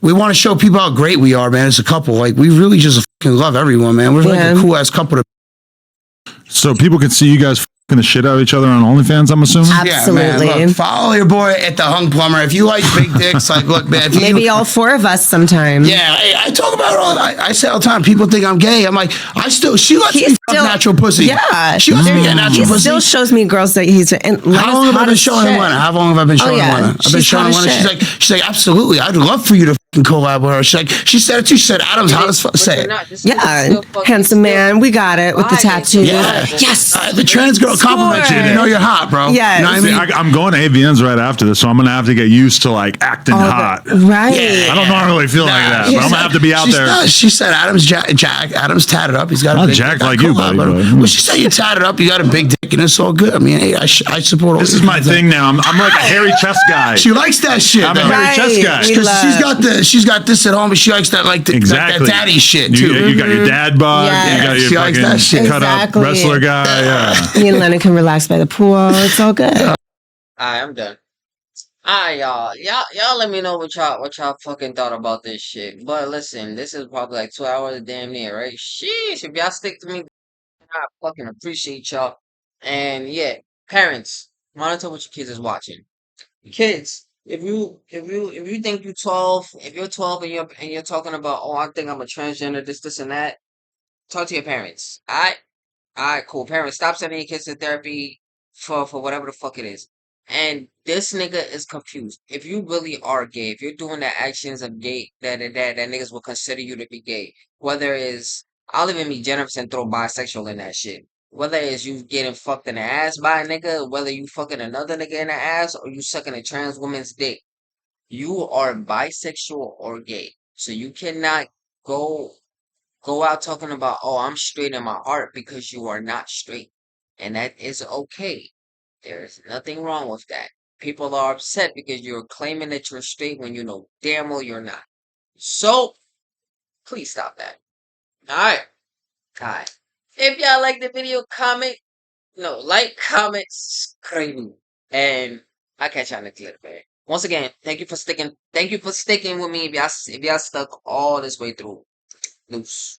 we want to show people how great we are, man. As a couple, like we really just fucking love everyone, man. We're like a cool ass couple to. So people can see you guys fucking the shit out of each other on OnlyFans, I'm assuming? Absolutely. Yeah, man. Look, follow your boy at the Hung Plumber. If you like big dicks, like, look, man. Maybe all four of us sometime. Yeah, I talk about it all. I say all the time. People think I'm gay. I'm like, she lets me fuck natural pussy. Yeah, she lets me get natural he pussy. still shows me girls that he's. And How long have I been showing him one? How long have I been showing him one? I've been showing him one. She's like, absolutely. I'd love for you to fucking collab with her. She said it too. She said, Adam's hot as fuck. Say it. Yeah, handsome man. We got it with the tattoo. Yeah. Yes. The trans girl complimented you. You know you're hot, bro. Yeah. You know what I mean? I'm going to AVNs right after this, so I'm gonna have to get used to like acting hot. Right. I don't normally feel like that, but I'm gonna have to be out there. She said Adam's Adam's tatted up. He's got a big jacked dick. like you, buddy. Well, she said you tatted up. You got a big dick, and it's all good. I mean, hey, I support all This is my thing now. I'm like a hairy chest guy. She likes that shit. I'm a though. hairy chest guy. Because she's got this at home, but she likes that Exactly. that daddy shit too. You got your dad bod. Yes. You got your She likes fucking that shit. cut up Exactly. wrestler guy. Yeah. Me and Lennon can relax by the pool. It's all good. Alright, I'm done. Alright, y'all let me know what y'all fucking thought about this shit. But listen, this is probably like 2 hours damn near, right? Sheesh, if y'all stick to me, I fucking appreciate y'all. And yeah, parents, monitor what your kids is watching. Kids, if you think you're 12, if you're 12 and you're talking about, oh, I think I'm a transgender, this and that, talk to your parents. Alright, cool. Parents, stop sending your kids to therapy for whatever the fuck it is. And this nigga is confused. If you really are gay, if you're doing the actions of gay, that niggas will consider you to be gay. Whether it's, I'll even be generous and throw bisexual in that shit. Whether it's you getting fucked in the ass by a nigga, whether you fucking another nigga in the ass, or you sucking a trans woman's dick, you are bisexual or gay. So you cannot go out talking about, oh, I'm straight in my heart, because you are not straight. And that is okay. There's nothing wrong with that. People are upset because you're claiming that you're straight when you know damn well you're not. So, please stop that. Alright. Alright. If y'all like the video, comment, subscribe. And I'll catch y'all next little bit. Once again, thank you for sticking with me if y'all stuck all this way through. Loose.